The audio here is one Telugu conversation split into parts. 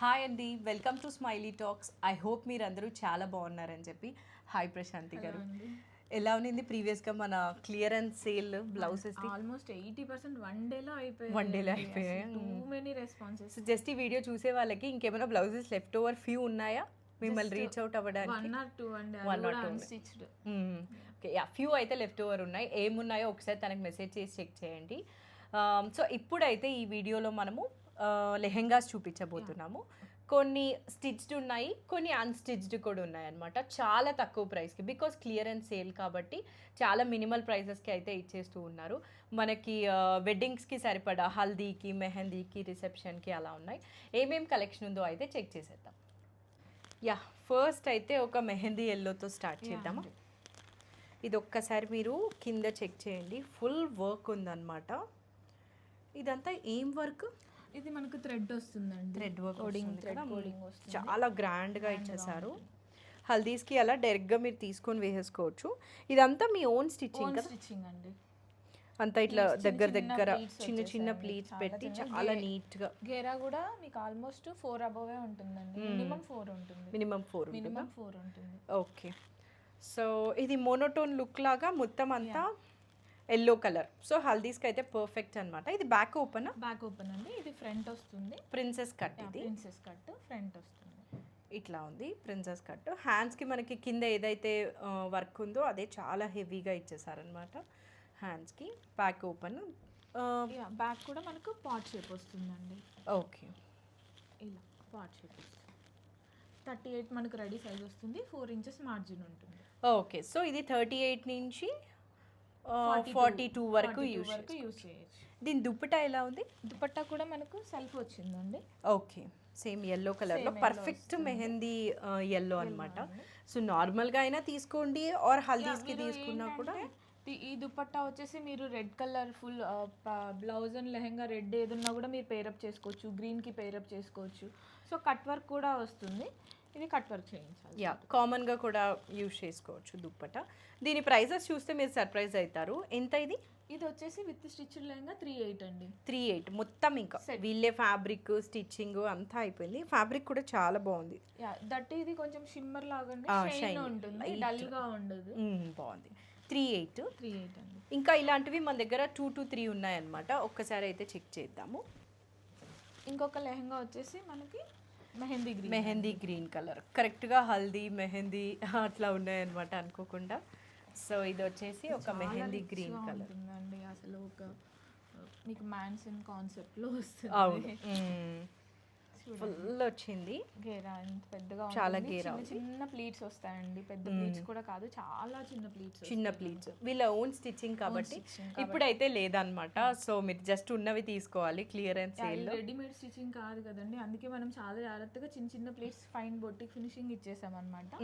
హాయ్ అండి, welcome to smiley talks. I hope మీరందరూ చాలా బాగున్నారని చెప్పి. హాయ్ ప్రశాంతి గారు, ఎలా ఉంది ప్రీవియస్గా మన clearance sale blouses? Almost 80% one డేలో అయిపోయాయి. Too many responses. జస్ట్ ఈ వీడియో చూసే వాళ్ళకి ఇంకేమైనా బ్లౌజెస్ లెఫ్ట్ ఓవర్ ఫ్యూ ఉన్నాయా మిమ్మల్ని రీచ్ అవుట్ అవ్వడానికి? 1 or 2 అండి, అన్‌స్టిచ్డ్. ఓకే, యా, ఫ్యూ అయితే లెఫ్ట్ ఓవర్ ఉన్నాయి. ఏమున్నాయో ఒకసారి తనకి మెసేజ్ చేసి చెక్ చేయండి. సో ఇప్పుడైతే ఈ వీడియోలో మనము లెహెంగాస్ చూపించబోతున్నాము. కొన్ని స్టిచ్డ్ ఉన్నాయి, కొన్ని అన్స్టిచ్డ్ కూడా ఉన్నాయి అన్నమాట. చాలా తక్కువ ప్రైస్కి, బికాస్ క్లియరెన్స్ సేల్ కాబట్టి చాలా మినిమల్ ప్రైసెస్కి అయితే ఇచ్చేస్తూ ఉన్నారు. మనకి వెడ్డింగ్స్కి సరిపడా హల్దీకి, మెహందీకి, రిసెప్షన్కి అలా ఉన్నాయి. ఏమేం కలెక్షన్ ఉందో అయితే చెక్ చేసేద్దాం. యా, ఫస్ట్ అయితే ఒక మెహందీ ఎల్లోతో స్టార్ట్ చేద్దామా? ఇది ఒక్కసారి మీరు కింద చెక్ చేయండి, ఫుల్ వర్క్ ఉందన్నమాట. ఇదంతా ఏం వర్క్? ఇది మనకు థ్రెడ్ వస్తుందండి, థ్రెడ్ వర్క్ వస్తుంది. చాలా గ్రాండ్గా ఇచ్చేసారు. హల్దీస్కి అలా డైరెక్ట్గా మీరు తీసుకొని వేసేసుకోవచ్చు. ఇదంతా మీ ఓన్ స్టిచ్చింగ్ కదా? స్టిచ్చింగ్ అండి, అంతా ఇట్లా దగ్గర చిన్న చిన్న ప్లీట్స్ పెట్టి చాలా నీట్గా. గేరా కూడా మీకు ఆల్మోస్ట్ 4 అబోవే ఉంటుందండి. మినిమం 4 ఉంటుంది. మినిమం 4 ఉంటుంది. ఓకే, సో ఇది మోనోటోన్ లుక్ లాగా మొత్తం అంతా ఎల్లో కలర్. సో హల్దీస్కి అయితే పర్ఫెక్ట్ అనమాట. ఇది బ్యాక్ ఓపెన్ అండి. ఇది ఫ్రంట్ వస్తుంది, ప్రిన్సెస్ కట్. ఇది ప్రిన్సెస్ కట్ ఫ్రంట్ వస్తుంది. ఇట్లా ఉంది ప్రిన్సెస్ కట్. హ్యాండ్స్కి మనకి కింద ఏదైతే వర్క్ ఉందో అదే చాలా హెవీగా ఇచ్చేసారనమాట. హ్యాండ్స్కి బ్యాక్ ఓపెన్. బ్యాక్ కూడా మనకు పాట్ షేప్ వస్తుందండి. ఓకే, ఇలా పాట్ షేప్ వస్తుంది. 38 మనకు రెడీ సైజ్ వస్తుంది. 4 ఇంచెస్ మార్జిన్ ఉంటుంది. ఓకే, సో ఇది 38 నుంచి 42 వరకు యూస్ చేయొచ్చు. దీని దుప్పటా ఎలా ఉంది? దుపట్టా కూడా మనకు సెల్ఫ్ వచ్చిందండి. ఓకే, సేమ్ ఎల్లో కలర్లో పర్ఫెక్ట్ మెహందీ ఎల్లో అనమాట. సో నార్మల్గా అయినా తీసుకోండి, ఆర్ హల్దీస్కి తీసుకున్నా కూడా. ఈ దుపట్టా వచ్చేసి మీరు red colour full blouse and lehenga red ఏదున్నా కూడా మీరు పేరప్ చేసుకోవచ్చు, గ్రీన్కి పేరప్ చేసుకోవచ్చు. సో కట్ వర్క్ కూడా వస్తుంది. ఇది కట్ వర్క్ చేయించాలి. యా, కామన్గా కూడా యూజ్ చేసుకోవచ్చు దుప్పట. దీని ప్రైజెస్ చూస్తే మీరు సర్ప్రైజ్ అవుతారు. ఎంత ఇది? ఇది వచ్చేసి విత్ స్టిచ్డ్ లెహంగా 38 అండి. 38 మొత్తం. ఇంకా వీళ్ళే ఫ్యాబ్రిక్ స్టిచ్చింగ్ అంతా అయిపోయింది. ఫ్యాబ్రిక్ కూడా చాలా బాగుంది. దట్ ఇది కొంచెం షిమ్మర్ లాగా ఉంటుంది, డల్ గా ఉండదు. బాగుంది. 38 అండి. ఇంకా ఇలాంటివి మన దగ్గర 2 to 3 ఉన్నాయన్నమాట. ఒక్కసారి అయితే చెక్ చేద్దాము. ఇంకొక లెహంగా వచ్చేసి మనకి మెహందీ గ్రీన్ కలర్, కరెక్ట్గా హల్దీ మెహందీ అట్లా ఉన్నాయన్నమాట అనుకోకుండా. సో ఇది వచ్చేసి ఒక మెహందీ గ్రీన్ కలర్ ఉంటుందండి. అసలు ఒక మీకు మ్యాన్సన్ కాన్సెప్ట్లో వస్తుంది. అవును, ఫుల్ వచ్చింది. గేరా ఎంత పెద్దగా, చాలా గేరా, చిన్న ప్లీట్స్ వస్తాయండి. పెద్ద ప్లీట్స్ కూడా కాదు, చాలా చిన్న ప్లీట్స్. వీళ్ళ ఓన్ స్టిచ్చింగ్ కాబట్టి ఇప్పుడైతే లేదనమాట. సో మీరు జస్ట్ ఉన్నవి తీసుకోవాలి. క్లియరెన్స్ సేల్ రెడీమేడ్ స్టిచ్చింగ్ కాదు కదండి, అందుకే మనం చాలా జాగ్రత్తగా చిన్న ప్లీట్స్ ఫైన్ బొటిక్ ఫినిషింగ్ ఇచ్చేసాం అనమాట.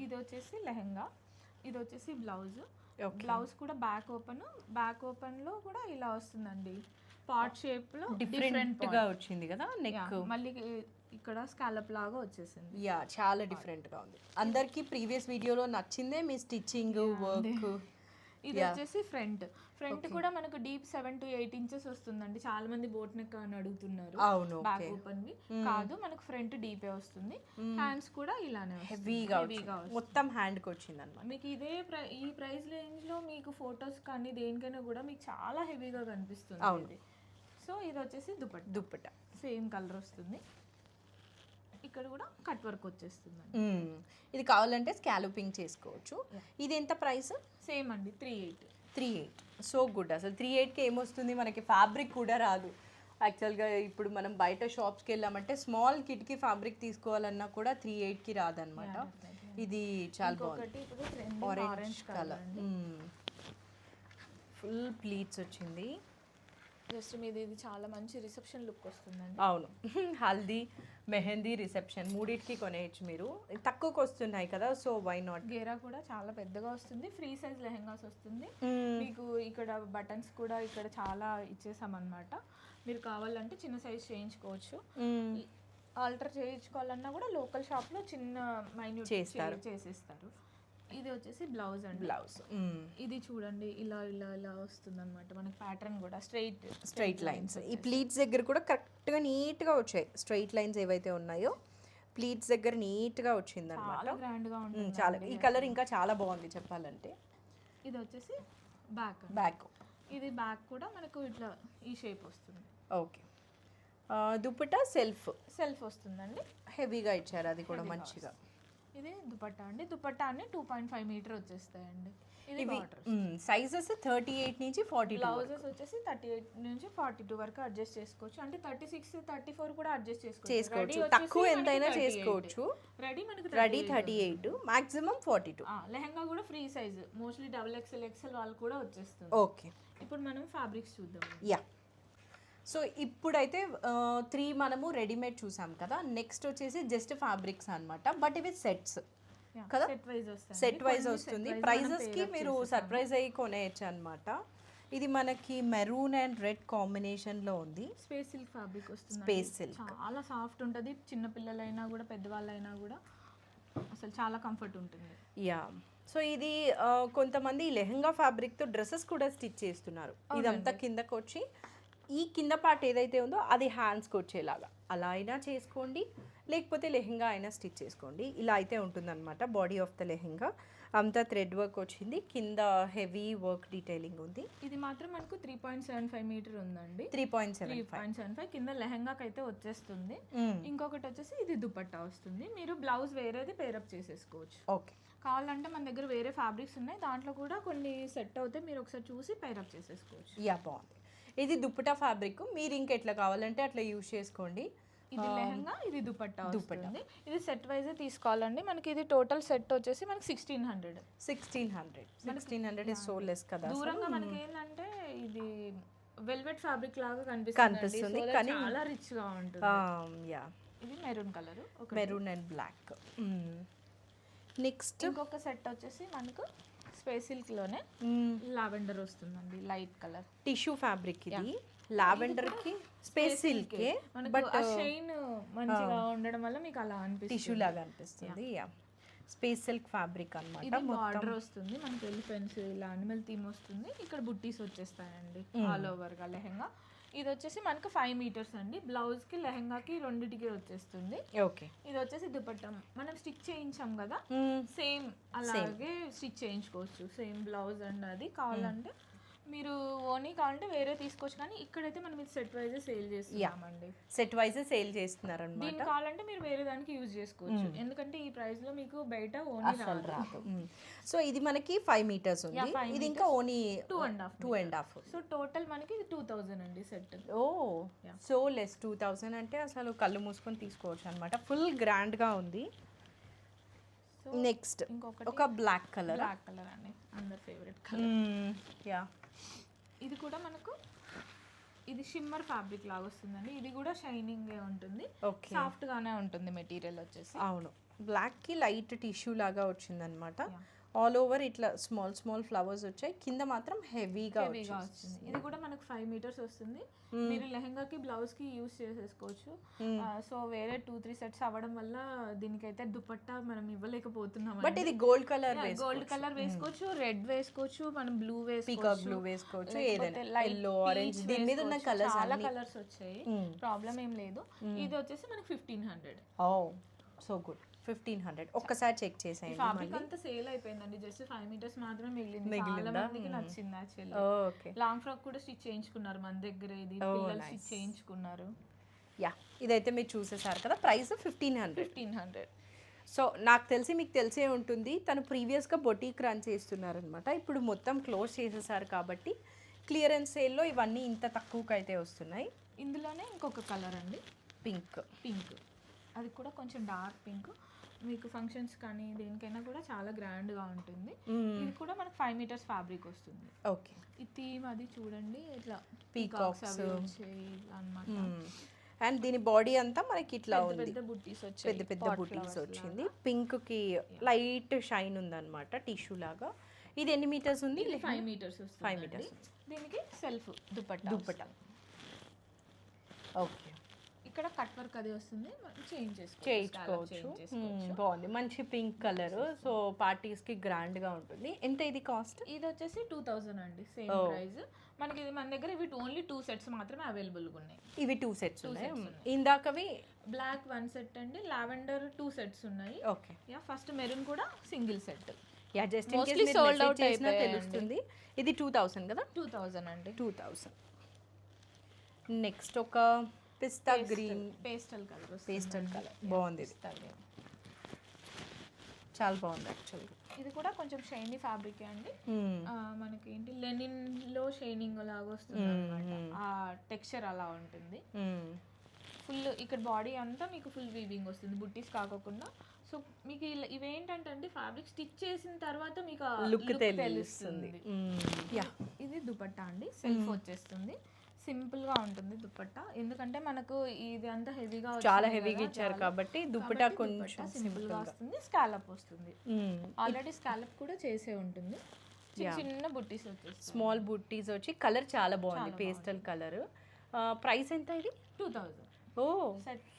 ఇది వచ్చేసి లెహెంగా, ఇది వచ్చేసి బ్లౌజ్ కూడా బ్యాక్ ఓపెన్ లో కూడా ఇలా వస్తుందండి. పాట్ షేప్ లో డిఫరెంట్ గా వచ్చింది కదా నెక్. మళ్ళీ ఇక్కడ స్కాలప్ లాగా వచ్చేసింది. యా, చాలా డిఫరెంట్ గా ఉంది. అందరికి ప్రీవియస్ వీడియోలో నచ్చిందే మీ స్టిచ్చింగ్ వర్క్. ఇది వచ్చేసి ఫ్రంట్ కూడా మనకు డీప్ 7 to 8 ఇంచెస్ వస్తుందండి. చాలా మంది బోట్ నెక్ అని అడుగుతున్నారు. అవును, బ్యాక్ ఓపెన్ వి కాదు, మనకు ఫ్రంట్ డీపే వస్తుంది. హ్యాండ్స్ కూడా ఇలానే హెవీగా మొత్తం హ్యాండ్ కి వచ్చింది అన్నమాట. మీకు ఈ ప్రైస్ రేంజ్ లో మీకు ఫొటోస్ కానీ దేనికైనా కూడా మీకు చాలా హెవీగా కనిపిస్తుంది. అవును. సో ఇది వచ్చేసి దుపట్టా సేమ్ కలర్ వస్తుంది. ఇక్కడ కూడా కట్ వర్క్ వచ్చేస్తుంది. ఇది కావాలంటే స్కాలపింగ్ చేసుకోవచ్చు. ఇది ఎంత ప్రైస్? సేమ్ అండి, 38. So good. అసలు 38కి ఏమొస్తుంది మనకి? ఫ్యాబ్రిక్ కూడా రాదు యాక్చువల్గా. ఇప్పుడు మనం బయట షాప్స్కి వెళ్ళామంటే స్మాల్ కిట్కి ఫ్యాబ్రిక్ తీసుకోవాలన్నా కూడా 38కి రాదనమాట. ఇది చాలా బాగుంది, ఆరెంజ్ కలర్, ఫుల్ ప్లీట్స్ వచ్చింది. జస్ట్ మీది ఇది చాలా మంచి రిసెప్షన్ లుక్ వస్తుందండి. అవును, హల్దీ మెహందీ రిసెప్షన్ మూడింటికి కొనేయచ్చు మీరు. తక్కువకి వస్తున్నాయి కదా, సో వై నాట్. గేరా కూడా చాలా పెద్దగా వస్తుంది. ఫ్రీ సైజ్ లెహెంగాస్ వస్తుంది మీకు. ఇక్కడ బటన్స్ కూడా ఇక్కడ చాలా ఇచ్చేసామన్నమాట. మీరు కావాలంటే చిన్న సైజ్ చేయించుకోవచ్చు. ఆల్టర్ చేయించుకోవాలన్నా కూడా లోకల్ షాప్లో చిన్న మైన్యూట్ చేసిస్తారు. ఇది వచ్చేసి బ్లౌజ్ అండి. బ్లౌజ్ ఇది చూడండి ఇలా ఇలా ఇలా వస్తుంది అనమాట మనకి ప్యాటర్న్ కూడా స్ట్రైట్ లైన్స్. ఈ ప్లీట్స్ దగ్గర కూడా కరెక్ట్గా నీట్గా వచ్చాయి. స్ట్రైట్ లైన్స్ ఏవైతే ఉన్నాయో ప్లీట్స్ దగ్గర నీట్గా వచ్చింది అనమాట. చాలా గ్రాండ్గా ఉంటుంది. చాలా, ఈ కలర్ ఇంకా చాలా బాగుంది చెప్పాలంటే. ఇది వచ్చేసి బ్యాక్. బ్యాక్ ఇది బ్యాక్ కూడా మనకు ఇట్లా ఈ షేప్ వస్తుంది. ఓకే. దుపట్టా సెల్ఫ్ వస్తుందండి. హెవీగా ఇచ్చారు, అది కూడా మంచిగా. ఇది దుపట్టా అండి. దుపట్టా అన్ని 2.5 మీటర్ వచ్చేస్తాయండి. ఇది సైజెస్ 38 నుంచి 42. బ్లౌజెస్ వచ్చేసి 38 నుంచి 42 వరకు అడ్జస్ట్ చేసుకోవచ్చు. అంటే 36, 34 కూడా అడ్జస్ట్ చేసుకోవచ్చు. తక్కువ ఎంతైనా చేసుకోవచ్చు. Ready 38, maximum 42. లెహంగా కూడా ఫ్రీ సైజ్, మోస్ట్లీ XXL వాళ్ళు కూడా వచ్చేస్తుంది. ఓకే, ఇప్పుడు మనం ఫ్యాబ్రిక్స్ చూద్దాం. యా. సో ఇప్పుడైతే 3 మనము రెడీమేడ్ చూసాం కదా. నెక్స్ట్ వచ్చేసి జస్ట్ ఫ్యాబ్రిక్స్ అన్నమాట. బట్ ఇవి సెట్స్ కదా, సెట్ వైజ్ వస్తుంది. ప్రైజెస్కి మీరు సర్ప్రైజ్ అయ్యి కొనేయచ్చు అనమాట. ఇది మనకి మెరూన్ అండ్ రెడ్ కాంబినేషన్లో ఉంది. స్పేస్ సిల్క్ ఫ్యాబ్రిక్ వస్తుంది. స్పేస్ సిల్క్ చాలా సాఫ్ట్ ఉంటుంది. చిన్న పిల్లలైనా కూడా పెద్దవాళ్ళైనా కూడా అసలు చాలా కంఫర్ట్ ఉంటుంది. యా. సో ఇది కొంతమంది లెహంగా ఫ్యాబ్రిక్తో డ్రెస్సెస్ కూడా స్టిచ్ చేస్తున్నారు. ఇదంతా కిందకు వచ్చి ఈ కింద పార్ట్ ఏదైతే ఉందో అది హ్యాండ్స్కి వచ్చేలాగా అలా అయినా చేసుకోండి, లేకపోతే లెహంగా అయినా స్టిచ్ చేసుకోండి. ఇలా అయితే ఉంటుందన్నమాట బాడీ ఆఫ్ ద లెహంగా. అంతా థ్రెడ్ వర్క్ వచ్చింది, కింద హెవీ వర్క్ డీటెయిలింగ్ ఉంది. ఇది మాత్రం మనకు 3.75 మీటర్ ఉందండి. 3.75 కింద లెహంగాకి అయితే వచ్చేస్తుంది. ఇంకొకటి వచ్చేసి ఇది దుపట్టా వస్తుంది. మీరు బ్లౌజ్ వేరేది పేరప్ చేసేసుకోవచ్చు. ఓకే, కావాలంటే మన దగ్గర వేరే ఫ్యాబ్రిక్స్ ఉన్నాయి, దాంట్లో కూడా కొన్ని సెట్ అవుతాయి. మీరు ఒకసారి చూసి పేరప్ చేసేసుకోవచ్చు. యా, బాగుంది. ఇది దుపట్టా ఫ్యాబ్రిక్, మీరు ఇంకెట్లా కావాలంటే అట్లా యూజ్ చేసుకోండి. ఇది లెహంగా, ఇది దుపట్టా. ఇది సెట్ వైజ్ తీసుకోవాలండి. మనకి ఇది టోటల్ సెట్ వచ్చేసి మనకి 1600 ఇస్ సో లెస్ కదా. దూరంగా మనకి ఏంటంటే ఇది వెల్వెట్ ఫ్యాబ్రిక్ లాగా కనిపిస్తుంది, కానీ చాలా రిచ్ గా ఉంటుంది. యా, ఇది maroon colour, maroon and black. Next ఇంకొక సెట్ వచ్చేసి మనకు స్పేస్ సిల్క్ లోనే లావెండర్ వస్తుందండి, లైట్ కలర్ టిష్యూ ఫ్యాబ్రిక్. ఇది లావెండర్ కి స్పేస్ సిల్క్, బట్ షైన్ మంచిగా ఉండడం వల్ల మీకు అలా అనిపిస్తుంది, టిష్యూ లాగా అనిపిస్తుంది. యా, స్పేస్ సిల్క్ ఫ్యాబ్రిక్ అన్నమాట. ఇది బార్డర్ వస్తుంది మనకి, ఎలిఫెంట్స్ ఇలా అనిమల్ థీమ్ వస్తుంది. ఇక్కడ బుట్టీస్ వచ్చేస్తాయండి ఆల్ ఓవర్ గా లెహంగా. ఇది వచ్చేసి మనకు 5 మీటర్స్ అండి. బ్లౌజ్ కి లెహంగాకి రెండిటికి వచ్చేస్తుంది. ఓకే. ఇది వచ్చేసి దుపట్టా మనం స్టిచ్ చేయించాం కదా, సేమ్ అలాగే స్టిచ్ చేయించుకోవచ్చు. సేమ్ బ్లౌజ్ అండ్ అది కావాలంటే మీరు ఓనీ కావాలంటే వేరే తీసుకోవచ్చు, కానీ ఇక్కడైతే మనం ఇది సెట్ వైజ్ సేల్ చేస్తున్నామండి. సెట్ వైజ్ సేల్ చేస్తున్నారు అన్నమాట. దీన్ని కావాలంటే మీరు వేరే దానికి యూజ్ చేసుకోవచ్చు, ఎందుకంటే ఈ ప్రైస్ లో మీకు బయట ఓనీ రాదు. సో ఇది మనకి 5 మీటర్స్ ఉంది, ఇది ఇంకా ఓనీ 2.5. సో టోటల్ మనకి 2000 అండి సెట్. ఓ, సో లెస్. 2000 అంటే అసలు కళ్ళు మూసుకొని తీసుకోవచ్చు అనమాట. ఫుల్ గ్రాండ్ గా ఉంది. నెక్స్ట్ ఒక బ్లాక్ కలర్ అండి, అందరి ఫేవరెట్ కలర్. యా, ఇది కూడా మనకు ఇది షిమ్మర్ ఫ్యాబ్రిక్ లాగా వస్తుందండి. ఇది కూడా షైనింగ్ ఉంటుంది, సాఫ్ట్ గానే ఉంటుంది మెటీరియల్ వచ్చేసి. అవును, బ్లాక్ కి లైట్ టిష్యూ లాగా వచ్చింది అనమాట. ఆల్ ఓవర్ ఇట్లా స్మాల్ స్మాల్ ఫ్లవర్స్ వచ్చాయి, కింద మాత్రం హెవీగా వచ్చింది. ఇది కూడా మనకు 5 మీటర్స్ వస్తుంది. మీరు లెహంగాకి బ్లౌజ్ కి యూజ్ చేసేసుకోవచ్చు. సో వేరే 2-3 సెట్స్ అవ్వడం వల్ల దీనికైతే దుపట్టా మనం ఇవ్వలేకపోతున్నాం. బట్ ఇది గోల్డ్ కలర్ వేసుకోవచ్చు, రెడ్ వేసుకోవచ్చు, మనం బ్లూ వేసుకోవచ్చు, ఏదైనా yellow, orange, దీని మీద ఉన్న కలర్స్ చాలా కలర్స్ వచ్చాయి, ప్రాబ్లం ఏం లేదు. ఇది వచ్చేసి మనకి 1500. ఓ, సో గుడ్. 1500 ఒక్కసారి చెక్ చేసేయండి. ఫ్యాబ్రిక్ అంతా సేల్ అయిపోయిందండి, జస్ట్ 5 మీటర్స్ మాత్రమే మిగిలింది. చాలా మందికి నచ్చింది యాక్చువల్లీ. ఓకే, లాంగ్ ఫ్రాక్ కూడా స్టిచ్ చేయించుకున్నారు మన దగ్గర, ఇది పిల్లలు స్టిచ్ చేయించుకున్నారు. యా, ఇదైతే మీరు చూసేసారు కదా. ప్రైస్ 1500. సో నాకు తెలిసి మీకు తెలిసే ఉంటుంది, తను ప్రీవియస్గా బొటీక్ రన్ చేస్తున్నారనమాట. ఇప్పుడు మొత్తం క్లోజ్ చేసేసారు కాబట్టి క్లియరెన్స్ సేల్లో ఇవన్నీ ఇంత తక్కువకి అయితే వస్తున్నాయి. ఇందులోనే ఇంకొక కలర్ అండి, పింక్. అది కూడా కొంచెం డార్క్ పింక్. మీకు ఫంక్షన్స్ కానీ దేనికైనా కూడా చాలా గ్రాండ్గా ఉంటుంది. ఇది కూడా మనకు 5 మీటర్స్ ఫ్యాబ్రిక్ వస్తుంది. ఓకే, ఈ థీమ్ అది చూడండి, ఇట్లా పీకాక్స్ అన్నమాట. అండ్ దీని బాడీ అంతా మనకి ఇట్లా ఉంది, పెద్ద బుట్టీస్ వచ్చింది. పింక్ కి లైట్ షైన్ ఉందన్నమాట, టిష్యూ లాగా. ఇది ఎన్ని మీటర్స్ ఉంది? 5 మీటర్స్ వస్తుంది. 5 మీటర్స్. దీనికి సెల్ఫ్ దుపట్టా. ఓకే, ఇక్కడ కట్ వర్క్ అది వస్తుంది, చేంజ్ చేయించుకోవచ్చు. బాగుంది, మంచి పింక్ కలర్. సో పార్టీస్ కి గ్రాండ్ గా ఉంటుంది. ఎంత ఇది కాస్ట్? ఇది వచ్చేసి 2000 అండి, సేమ్ ప్రైస్. మనకి ఇది మన దగ్గర ఇవి ఓన్లీ 2 సెట్స్ మాత్రమే అవైలబుల్ గా ఉన్నాయి. ఇవి 2 సెట్స్ ఉన్నాయి. ఇందాకవి బ్లాక్ 1 సెట్ అండి, లావెండర్ 2 సెట్స్ ఉన్నాయి. ఓకే. యా, ఫస్ట్ మెరూన్ కూడా single set. Yeah, just in case sold out చేసినా తెలుస్తుంది. ఇది 2000 కదా? 2000 అండి. 2000. నెక్స్ట్ ఒక పిస్తా గ్రీన్ పేస్టల్ కలర్. బాగుంది, ఇది చాలా బాగుంది యాక్చువల్గా. ఇది కూడా కొంచెం షైనీ ఫ్యాబ్రిక్ అండి. మనకి ఏంటి లెనిన్ లో షైనింగ్ లాగా వస్తుంది అన్నమాట, ఆ టెక్స్చర్ అలా ఉంటుంది. ఫుల్ ఇక్కడ బాడీ అంతా మీకు ఫుల్ వీవింగ్ వస్తుంది, బుట్టీస్ కాకుండా. సో మీకు ఇవేంటంటే అండి ఫ్యాబ్రిక్ స్టిచ్ చేసిన తర్వాత మీకు లుక్ తెలుస్తుంది. ఇది దుపట్టా అండి, సెల్ఫ్ వచ్చేస్తుంది, సింపుల్ గా ఉంటుంది దుపట్టా. ఎందుకంటే మనకు ఇది అంతా హెవీగా, చాలా హెవీగా ఇచ్చారు కాబట్టి దుపట్టా కొంచెం సింపుల్ గా వస్తుంది. స్కాలప్ వస్తుంది, ఆల్రెడీ స్కాలప్ కూడా చేసే ఉంటుంది. చిన్న బుట్టీస్ వచ్చేసి స్మాల్ బుట్టీస్ వచ్చి కలర్ చాలా బాగుంది, పేస్టల్ కలర్. ప్రైస్ ఎంత ఇది? 2000. ఓ, సెట్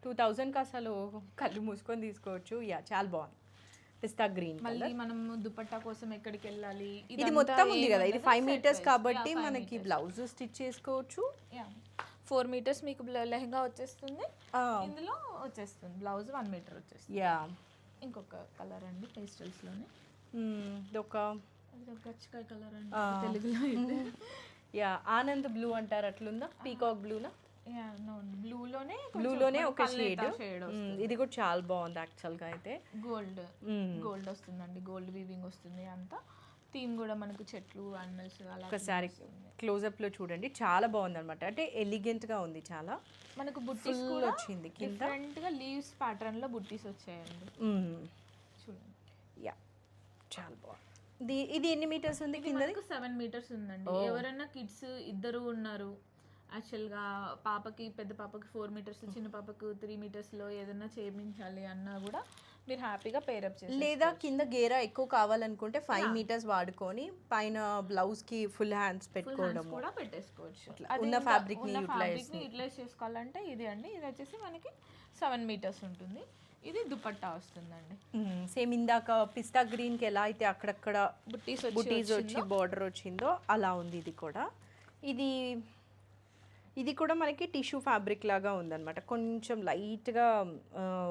2000కి అసలు కళ్ళు మూసుకొని తీసుకోవచ్చు. యా, చాలా బాగుంది. పిస్తా గ్రీన్ మళ్ళీ మనం దుపట్టా కోసం ఎక్కడికి వెళ్ళాలి, ఇది మొత్తం ఉంది కదా. ఇది 5 మీటర్స్ కాబట్టి మనకి బ్లౌజ్ స్టిచ్ చేసుకోవచ్చు. 4 మీటర్స్ మీకు లెహంగా వచ్చేస్తుంది, ఇందులో వచ్చేస్తుంది బ్లౌజ్ 1 మీటర్ వచ్చేస్తుంది. యా, ఇంకొక కలర్ అండి పేస్టల్స్ లోనే, ఇదొక గచ్చకాయ కలర్ అండి తెలుగులో. యా, ఆనంద్ బ్లూ అంటారు, అట్లుందా? పీకాక్ బ్లూనా? బ్లూలోనే ఒక షేడ్. ఇది కూడా చాలా బాగుంది యాక్చువల్ గా. అయితే గోల్డ్ వస్తుందండి, గోల్డ్ వీవింగ్ వస్తుంది అంతా. థీమ్ కూడా మనకు చెట్లు, యానిమల్స్ అలా. ఒకసారి క్లోజ్అప్ లో చూడండి, చాలా బాగుంది అనమాట. అంటే ఎలిగెంట్ గా ఉంది చాలా. మనకు బుట్టీస్ కూడా వచ్చింది కింద, డిఫరెంట్ గా లీవ్స్ ప్యాటర్న్ లో బుట్టీస్ వచ్చాయండి, చూడండి. యా, చాలా బాగుంది. ఇది ఎన్ని మీటర్స్ ఉంది? కింద 7 మీటర్స్ ఉందండి. ఎవరైనా కిడ్స్ ఇద్దరు ఉన్నారు, యాక్చువల్గా పాపకి, పెద్ద పాపకి 4 మీటర్స్, చిన్న పాపకు 3 మీటర్స్లో ఏదైనా చేయించాలి అన్నా కూడా మీరు హ్యాపీగా పేరప్ చేసి, లేదా కింద గేరా ఎక్కువ కావాలనుకుంటే 5 మీటర్స్ వాడుకొని పైన బ్లౌజ్ కి ఫుల్ హ్యాండ్స్ పెట్టుకోవడం కూడా పెట్టేసుకోవచ్చు. ఉన్న ఫ్యాబ్రిక్ ని యూటిలైజ్ చేసుకోవాలంటే ఇది అండి. ఇది వచ్చేసి మనకి 7 మీటర్స్ ఉంటుంది. ఇది దుపట్టా వస్తుందండి. సేమ్ ఇందాక పిస్తా గ్రీన్ కి ఎలా అయితే అక్కడక్కడ బుట్టీస్ వచ్చి బార్డర్ వచ్చిందో అలా ఉంది ఇది కూడా. ఇది కూడా మనకి టిష్యూ ఫ్యాబ్రిక్ లాగా ఉందన్నమాట, కొంచెం లైట్గా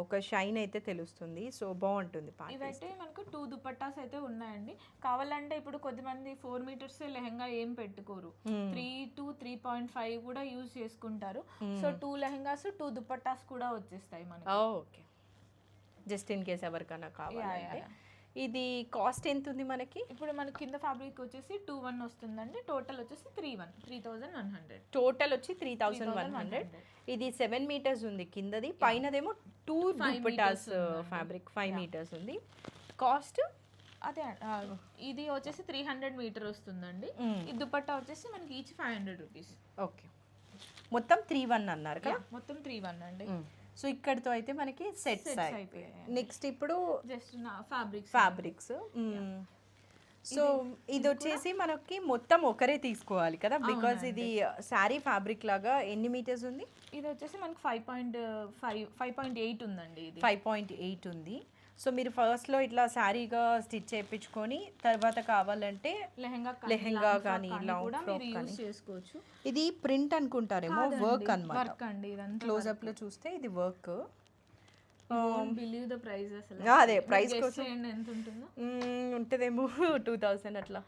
ఒక షైన్ అయితే తెలుస్తుంది. సో బాగుంటుంది. ఇవైతే మనకు 2 దుపట్టాస్ అయితే ఉన్నాయండి. కావాలంటే ఇప్పుడు కొద్దిమంది 4 మీటర్స్ లెహంగా ఏం పెట్టుకోరు, 3 to 3.5 కూడా యూజ్ చేసుకుంటారు. సో 2 లెహంగాస్ 2 దుపట్టాస్ కూడా వచ్చేస్తాయి మనకి. ఓకే, జస్ట్ ఇన్ కేస్ ఎవరికైనా కావాలంటే. ఇది కాస్ట్ ఎంత ఉంది మనకి? ఇప్పుడు మనకి కింద ఫ్యాబ్రిక్ వచ్చేసి 21 వస్తుందండి, టోటల్ వచ్చేసి 3100. టోటల్ వచ్చి 3100. ఇది 7 మీటర్స్ ఉంది కిందది, పైనదేమో 2 దుపట్టాస్ ఫ్యాబ్రిక్ 5 మీటర్స్ ఉంది. కాస్ట్ అదే, ఇది వచ్చేసి 300 మీటర్ వస్తుందండి. ఈ దుపట్టా వచ్చేసి మనకి ఈచ్ 500 రూపీస్. ఓకే, మొత్తం 31 అన్నారు కదా? మొత్తం 31 అండి. సో ఇక్కడతో అయితే మనకి సెట్స్ అయిపోయాయి. నెక్స్ట్ ఇప్పుడు జస్ట్ ఫ్యాబ్రిక్స్. సో ఇది వచ్చేసి మనకి మొత్తం ఒకరే తీసుకోవాలి కదా, బికాజ్ ఇది శారీ ఫ్యాబ్రిక్ లాగా. ఎన్ని మీటర్స్ ఉంది? ఇది వచ్చేసి మనకి 5.8 ఉందండి. ఇది 5.8 ఉంది. సో మీరు ఫస్ట్లో ఇట్లా శారీగా స్టిచ్ చేయించుకొని తర్వాత కావాలంటే లెహంగా కానీ లాంగ్ ఫ్రాక్ కానీ చేసుకోవచ్చు. ఇది ప్రింట్ అనుకుంటారేమో, వర్క్ అన్నమాట. క్లోజ్అప్ లో చూస్తే ఇది వర్క్. బిలీవ్ ద ప్రైస్ అసలు. అదే ప్రైస్ కోసం ఎంత ఉంటుందో ఉంటుందేమో 2000 అట్లా.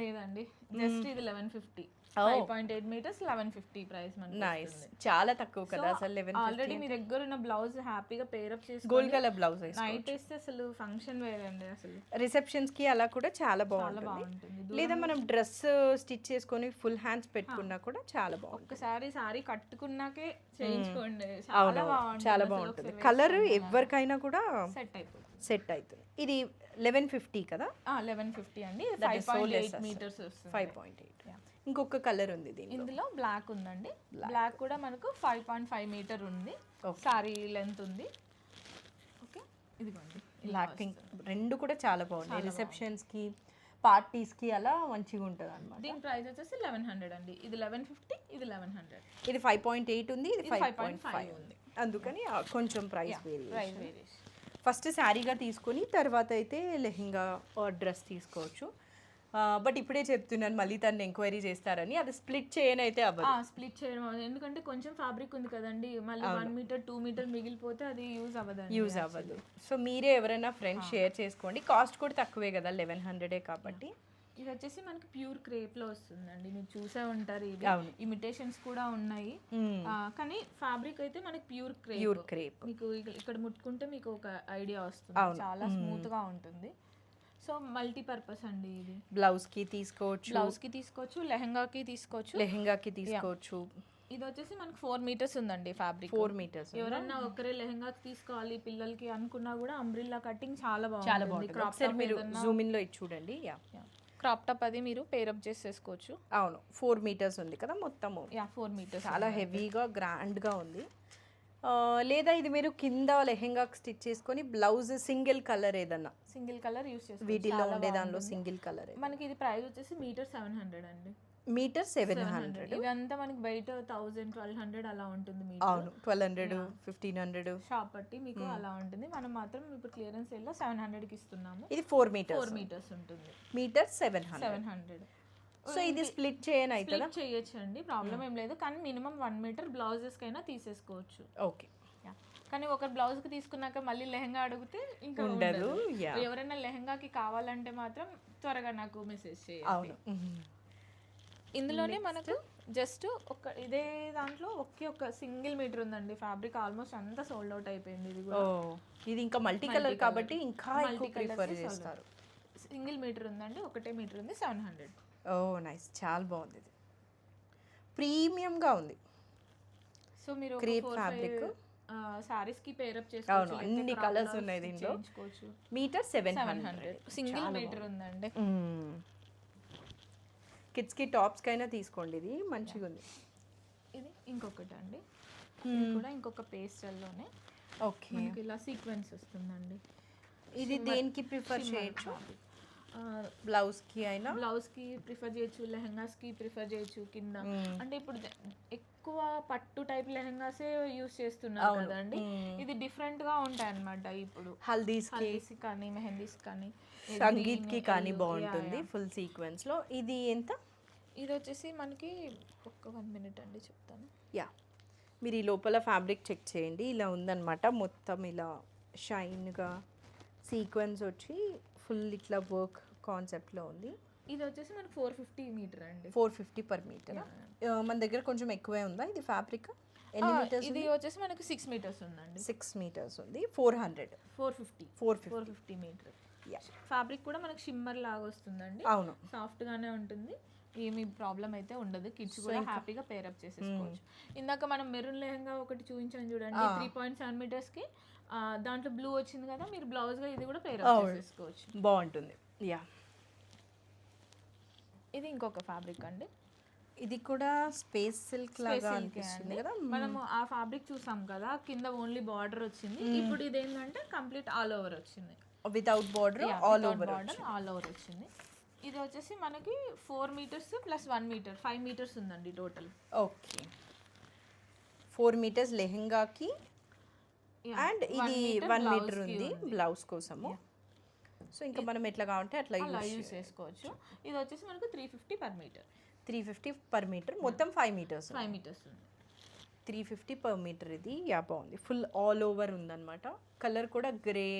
లేదండి, జస్ట్ ఇది 1150. 5.8 మీటర్స్ 1150 ప్రైస్ మనకి. నైస్, చాలా తక్కువ కదా అసలు. 1150 ఆల్రెడీ మీ దగ్గర ఉన్న బ్లౌజ్ హ్యాపీగా పేర్ అప్ చేసి గోల్డ్ కలర్ బ్లౌజ్ నైట్ వేస్తే అసలు ఫంక్షన్ వేర్ అండి. అసలు రిసెప్షన్స్ కి అలా కూడా చాలా బాగుంటుంది. లేదా మనం డ్రెస్ స్టిచ్ చేసుకొని ఫుల్ హ్యాండ్స్ పెట్టుకున్నా కూడా చాలా బాగుంటుంది. ఒక్కసారి సారీ కట్టుకున్నాకే చేయించుకోండి, చాలా బాగుంటుంది. కలర్ ఎవరికైనా కూడా సెట్ అవుతుంది. ఇది 1150 కదా? 1150 అండి. 5.8 మీటర్స్ వస్తుంది. 5.8. ఇంకొక కలర్ ఉంది ఇందులో బ్లాక్ ఉందండి. బ్లాక్ కూడా మనకు 5.5 మీటర్ ఉంది, సారీ లెంత్ ఉంది. ఓకే, ఇదిగోండి బ్లాక్ పింక్, రెండు కూడా చాలా బాగుంది. రిసెప్షన్స్ కి, పార్టీస్ కి అలా మంచిగా ఉంటుంది అన్నమాట. దీని ప్రైస్ వచ్చేసి 1100 అండి. ఇది 1150, ఇది 1100. ఇది 5.8 ఉంది, ఇది 5.5 5.5 ఉంది. అందుకని కొంచెం price price variation. Variation. First శారీగా తీసుకొని తర్వాత అయితే లెహెంగా డ్రెస్ తీసుకోవచ్చు. బట్ ఇప్పుడే చెప్తున్నాను మళ్ళీ తను ఎంక్వైరీ చేస్తారని, అది స్ప్లిట్ చేయనైతే అవ్వదు. స్ప్లిట్ చేయడం అవ్వదు. ఎందుకంటే కొంచెం ఫ్యాబ్రిక్ ఉంది కదండి, మళ్ళీ 1 మీటర్ 2 మీటర్ మిగిలిపోతే అది యూజ్ అవ్వదు. సో మీరే ఎవరైనా ఫ్రెండ్స్ షేర్ చేసుకోండి. కాస్ట్ కూడా తక్కువే కదా, 1100 కాబట్టి. ఇది వచ్చేసి మనకి ప్యూర్ క్రేప్ లో వస్తుందండి, మీరు చూసే ఉంటారు. ఇవి ఇమిటేషన్స్ కూడా ఉన్నాయి, కానీ ఫ్యాబ్రిక్ అయితే మనకి ప్యూర్ క్రేప్. మీకు ఇక్కడ ముట్టుకుంటే మీకు ఒక ఐడియా వస్తుంది, చాలా స్మూత్ గా ఉంటుంది. సో మల్టీపర్పస్ అండి. ఇది బ్లౌజ్ కి తీసుకోవచ్చు, లెహంగాకి తీసుకోవచ్చు. ఇది వచ్చేసి మనకి 4 మీటర్స్ ఉందండి ఫ్యాబ్రిక్. 4 మీటర్స్. ఎవరన్నా ఒకరే లెహంగాకి తీసుకోవాలి పిల్లలకి అనుకున్నా కూడా అంబ్రిల్లా కటింగ్ చాలా బాగుంటుంది. ఒకసారి మీరు జూమ్ ఇన్ లో ఇది చూడండి. క్రాప్ టాప్ అది మీరు పేరప్ చేసేసుకోవచ్చు. అవును, 4 మీటర్స్ ఉంది కదా మొత్తము. 4 మీటర్స్, చాలా హెవీగా గ్రాండ్గా ఉంది. లేదా ఇది మీరు కింద లెహెంగా స్టిచ్ చేసుకొని బ్లౌజ్ సింగిల్ కలర్ ఏదన్నా యూస్ చేస్తారు. వీటిలో ఉండే దానిలో సింగిల్ కలర్. మనకి ఇది ప్రైస్ వచ్చేసి మీటర్ 700 అండి. మీటర్ 700. ఇవంతా మనకి బయట 1000-1200 అలా ఉంటుంది. అవును, 1200 1500 షాప్ బట్టి మీకు అలా ఉంటుంది. మనం మాత్రం ఇప్పుడు క్లియరెన్స్ సేల్ లో 700 కి ఇస్తున్నాము. ఇది 4 మీటర్స్ ఉంటుంది. మీటర్ 700. సో ఇది స్ప్లిట్ చేయను అవుతుందా? చేయొచ్చు అండి, ప్రాబ్లం ఏం లేదు. కానీ మినిమం 1 మీటర్ బ్లౌజెస్ కైనా తీసేసుకోవచ్చు. ఓకే. కానీ ఒక బ్లౌజ్ కి తీసుకున్నాక మళ్ళీ లెహంగా అడిగితే ఇంకా ఉండదు. ఎవరైనా లెహంగాకి కావాలంటే మాత్రం త్వరగా నాకు మెసేజ్ చేయండి. అవును. ఇందులోనే మనకు జస్ట్ ఇదే దాంట్లో ఒక సింగిల్ మీటర్ ఉందండి ఫ్యాబ్రిక్. ఆల్మోస్ట్ అంతా సోల్డ్ అవుట్ అయిపోయింది. ఇది కూడా ఇది ఇంకా మల్టీ కలర్ కాబట్టి ఇంకా ఎక్కువ ప్రిఫర్ చేస్తారు. సింగిల్ మీటర్ ఉందండి, ఒకటే మీటర్ ఉంది, 700. ఓ నైస్, చాలా బాగుంది. ఇది ప్రీమియం గా ఉంది. సో మీరు క్రేప్ ఫ్యాబ్రిక్ సారీస్ కి పేరప్ చేసుకోవచ్చు. అన్ని కలర్స్ ఉన్నాయి దీంట్లో. మీటర్ 700 సింగిల్ మీటర్ ఉందండి. కిడ్స్ కి టాప్స్ కైనా తీసుకోండి, ఇది మంచిగా ఉంది. ఇది ఇంకొకటి అండి, ఇది కూడా ఇంకొక పేస్టల్ లోనే. ఓకే, ఇలా సీక్వెన్స్ వస్తుందండి. ఇది దేనికి ప్రిఫర్ చేయొచ్చు? బ్లౌజ్ కి ప్రిఫర్ చేయొచ్చు, లెహంగాస్ కి ప్రిఫర్ చేయొచ్చు. కింద అంటే ఇప్పుడు ఎక్కువ పట్టు టైప్ లెహంగాసే యూస్ చేస్తున్నారు కదండి. ఇది డిఫరెంట్ గా ఉంటాయి అన్నమాట. ఇప్పుడు హల్దీస్ కానీ మెహందీస్ కానీ సంగీత్ కి కానీ బాగుంటుంది ఫుల్ సీక్వెన్స్ లో. ఇది ఎంత? ఇది వచ్చేసి మనకి 1 మినిట్ అండి చెప్తాను. మీరు ఈ లోపల ఫ్యాబ్రిక్ చెక్ చేయండి. ఇలా ఉందన్నమాట, మొత్తం ఇలా షైన్గా సీక్వెన్స్ వచ్చి ఫుల్ ఇట్లా వర్క్ కాన్సెప్ట్లో ఉంది. ఇది వచ్చేసి మనకి 450 మీటర్ అండి. 450 పర్ మీటర్. మన దగ్గర కొంచెం ఎక్కువే ఉందా ఇది ఫ్యాబ్రిక్? ఎన్ని మీటర్స్? ఇది వచ్చేసి మనకి 6 మీటర్స్ ఉందండి. 6 మీటర్స్ ఉంది. 450 మీటర్. ఫ్యాబ్రిక్ కూడా మనకి షిమ్మర్ లాగా వస్తుందండి. అవును, సాఫ్ట్ గానే ఉంటుంది, ఏమి ప్రాబ్లం అయితే ఉండదు. కిడ్స్ కూడా హ్యాపీగా పేరప్ చేసేసుకోవచ్చు. ఇందాక మనం మెరూన్ లెహంగా ఒకటి చూపించాను చూడండి, 3.7 మీటర్స్ కి దాంట్లో బ్లూ వచ్చింది కదా, మీరు బ్లౌజ్ గా ఇది కూడా పేరప్ చేసేసుకోవచ్చు. బాగుంటుంది. ఇది ఇంకొక ఫ్యాబ్రిక్ అండి. ఇది కూడా స్పేస్ సిల్క్ లాగా అనిపిస్తుంది కదా. మనము ఆ ఫ్యాబ్రిక్ చూసాం కదా, కింద ఓన్లీ బార్డర్ వచ్చింది. ఇప్పుడు ఇది ఏంటంటే కంప్లీట్ ఆల్ ఓవర్ వచ్చింది, వితౌట్ బార్డర్ ఆల్ ఓవర్ వచ్చింది. ఇది వచ్చేసి మనకి 4 మీటర్స్ ప్లస్ 1 మీటర్ 5 మీటర్స్ ఉందండి టోటల్. ఓకే, 4 మీటర్స్ లెహంగాకి అండ్ ఇది 1 మీటర్ ఉంది బ్లౌజ్ కోసము. సో ఇంకా మనం ఎట్లా కావాలంటే అట్లా యూజ్ చేసుకోవచ్చు. ఇది వచ్చేసి మనకు 350 పర్ మీటర్. 350 పర్ మీటర్, మొత్తం 5 మీటర్స్. 5 మీటర్స్ ఉంది. 350 పర్ మీటర్. ఇది బాగుంది, ఫుల్ ఆల్ ఓవర్ ఉందన్నమాట. కలర్ కూడా గ్రే